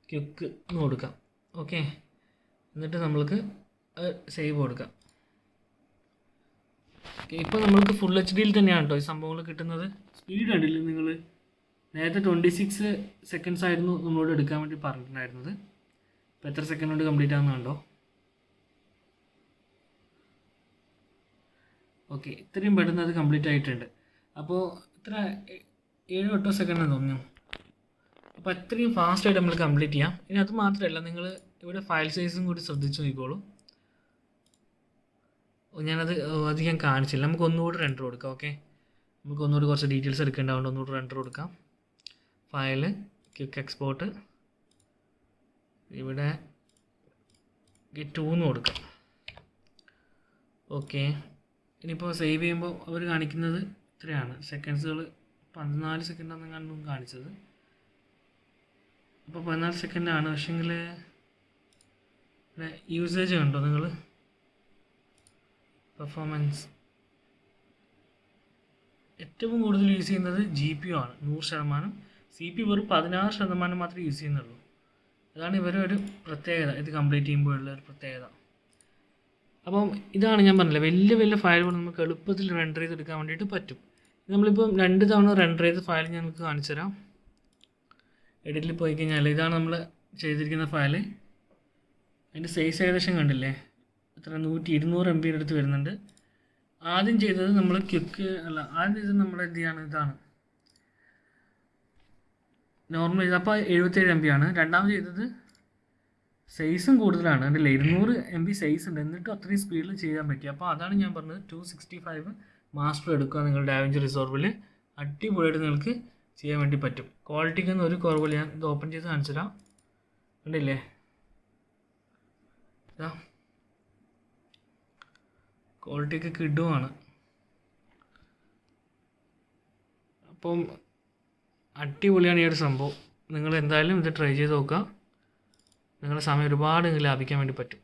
ക്വിക്ക് എന്ന് കൊടുക്കാം. ഓക്കെ, എന്നിട്ട് നമ്മൾക്ക് സേവ് കൊടുക്കാം. ഓക്കെ, ഇപ്പോൾ നമ്മൾക്ക് ഫുൾ HD തന്നെയാണ് കേട്ടോ ഈ സംഭവങ്ങൾ കിട്ടുന്നത്. സ്പീഡ് കണ്ടില്ലേ നിങ്ങൾ, നേരത്തെ 26 സെക്കൻഡ്സ് ആയിരുന്നു നമ്മളോട് എടുക്കാൻ വേണ്ടി പറഞ്ഞിട്ടുണ്ടായിരുന്നത്. ഇപ്പോൾ എത്ര സെക്കൻഡ് കൊണ്ട് കംപ്ലീറ്റ് ആകുന്നുണ്ടോ? ഓക്കെ, ഇത്രയും പെട്ടെന്ന് അത് കംപ്ലീറ്റ് ആയിട്ടുണ്ട്. അപ്പോൾ ഇത്ര 7-8 സെക്കൻഡ് തോന്നുന്നു. അപ്പോൾ അത്രയും ഫാസ്റ്റായിട്ട് നമ്മൾ കംപ്ലീറ്റ് ചെയ്യാം. ഇനി അത് മാത്രമല്ല, നിങ്ങൾ ഇവിടെ ഫയൽ സൈസും കൂടി ശ്രദ്ധിച്ച് നോക്കിക്കോളൂ. ഞാനത് അധികം കാണിച്ചില്ല. നമുക്ക് ഒന്നുകൂടി റെൻഡർ കൊടുക്കാം. ഓക്കെ, നമുക്ക് ഒന്നുകൂടി കുറച്ച് ഡീറ്റെയിൽസ് എടുക്കേണ്ടതുകൊണ്ട് ഒന്നുകൂടി റെൻഡർ കൊടുക്കാം. ഫയൽ, ക്വിക്ക് എക്സ്പോർട്ട്, ഇവിടെ ഗെറ്റ് 2 എന്ന് കൊടുക്കാം. ഓക്കെ, ഇനിയിപ്പോൾ സേവ് ചെയ്യുമ്പോൾ അവർ കാണിക്കുന്നത് ഇത്രയാണ് സെക്കൻഡ്സുകൾ, 14 സെക്കൻഡാണ് കണ്ടും കാണിച്ചത്. അപ്പോൾ 14 സെക്കൻഡാണ്. പക്ഷേങ്കിൽ ഇവിടെ യൂസേജ് കണ്ടോ നിങ്ങൾ, പെർഫോമൻസ് ഏറ്റവും കൂടുതൽ യൂസ് ചെയ്യുന്നത് GPU ആണ് 100%. CPU വെറും 16% മാത്രമേ യൂസ് ചെയ്യുന്നുള്ളൂ. അതാണ് ഇവരുടെ ഒരു പ്രത്യേകത, ഇത് കംപ്ലീറ്റ് ചെയ്യുമ്പോഴുള്ള ഒരു പ്രത്യേകത. അപ്പം ഇതാണ് ഞാൻ പറഞ്ഞില്ല, വലിയ വലിയ ഫയലുകൾ നമുക്ക് എളുപ്പത്തിൽ റെൻഡർ ചെയ്തെടുക്കാൻ വേണ്ടിയിട്ട് പറ്റും. നമ്മളിപ്പം 2 തവണ റെൻഡർ ചെയ്ത ഫയൽ ഞാൻ നിങ്ങൾക്ക് കാണിച്ചു തരാം. എഡിറ്റിൽ പോയി കഴിഞ്ഞാൽ ഇതാണ് നമ്മൾ ചെയ്തിരിക്കുന്ന ഫയൽ. അതിൻ്റെ സൈസ് ഏകദേശം കണ്ടില്ലേ, എത്ര 200 MB അടുത്ത് വരുന്നുണ്ട്. ആദ്യം ചെയ്തത് നമ്മൾ ആദ്യം ചെയ്തത് നമ്മൾ എന്ത് ചെയ്യാണ്, ഇതാണ് നോർമൽ ചെയ്ത്, അപ്പോൾ 77 MB ആണ്. രണ്ടാമത് ചെയ്തത് സൈസും കൂടുതലാണ്, കണ്ടില്ലേ 200 MB സൈസ് ഉണ്ട്, എന്നിട്ടും അത്രയും സ്പീഡിൽ ചെയ്യാൻ പറ്റി. അപ്പോൾ അതാണ് ഞാൻ പറഞ്ഞത്, 265 മാസ്റ്റർ എടുക്കുക നിങ്ങൾ ഡാവിഞ്ചി റിസോൾവിൽ, അടിപൊളിയായിട്ട് നിങ്ങൾക്ക് ചെയ്യാൻ വേണ്ടി പറ്റും. ക്വാളിറ്റിക്കൊന്നും ഒരു കുറവില്ല. ഞാൻ ഇത് ഓപ്പൺ ചെയ്ത് കാണിച്ചു തരാം. കണ്ടില്ലേ, ഇതാ ക്വാളിറ്റിയൊക്കെ കിടുവാണ്. അപ്പം അടിപൊളിയാണ് ഈ ഒരു സംഭവം. നിങ്ങൾ എന്തായാലും ഇത് ട്രൈ ചെയ്ത് നോക്കുക. നിങ്ങളുടെ സമയം ഒരുപാട് ലാഭിക്കാൻ വേണ്ടി പറ്റും.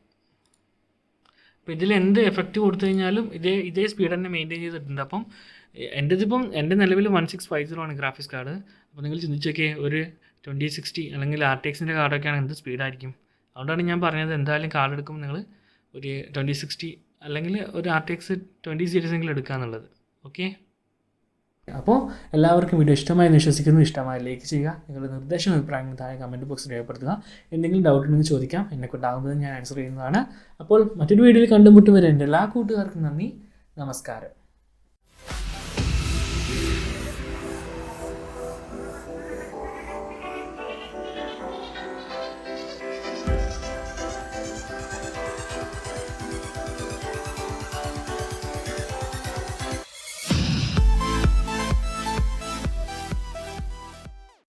അപ്പോൾ ഇതിൽ എന്ത് എഫക്റ്റ് കൊടുത്തു കഴിഞ്ഞാലും ഇതേ സ്പീഡ് തന്നെ മെയിൻറ്റെയിൻ ചെയ്തിട്ടുണ്ട്. അപ്പം എൻ്റെ നിലവിൽ 1650 ആണ് ഗ്രാഫിക്സ് കാർഡ്. അപ്പോൾ നിങ്ങൾ ചിന്തിച്ചൊക്കെ ഒരു 2060 അല്ലെങ്കിൽ RTXൻ്റെ കാർഡൊക്കെയാണ് എന്ത് സ്പീഡായിരിക്കും. അതുകൊണ്ടാണ് ഞാൻ പറഞ്ഞത്, എന്തായാലും കാർഡ് എടുക്കുമ്പോൾ നിങ്ങൾ ഒരു 2060 അല്ലെങ്കിൽ ഒരു RTX 20 സീരീസ് എങ്കിലും എടുക്കുക എന്നുള്ളത്. ഓക്കെ, അപ്പോൾ എല്ലാവർക്കും വീഡിയോ ഇഷ്ടമായെന്ന് വിശ്വസിക്കുന്നു. ഇഷ്ടമായി ലൈക്ക് ചെയ്യുക. നിങ്ങളുടെ നിർദ്ദേശവും അഭിപ്രായങ്ങളും താഴെ കമൻറ്റ് ബോക്സിൽ രേഖപ്പെടുത്തുക. എന്തെങ്കിലും ഡൗട്ട് ഉണ്ടെങ്കിൽ ചോദിക്കാം, എന്നെക്കൊണ്ടാകുന്നത് ഞാൻ ആൻസർ ചെയ്യുന്നതാണ്. അപ്പോൾ മറ്റൊരു വീഡിയോയിൽ കണ്ടുമുട്ടും വരെ എൻ്റെ എല്ലാ കൂട്ടുകാർക്കും നന്ദി, നമസ്കാരം.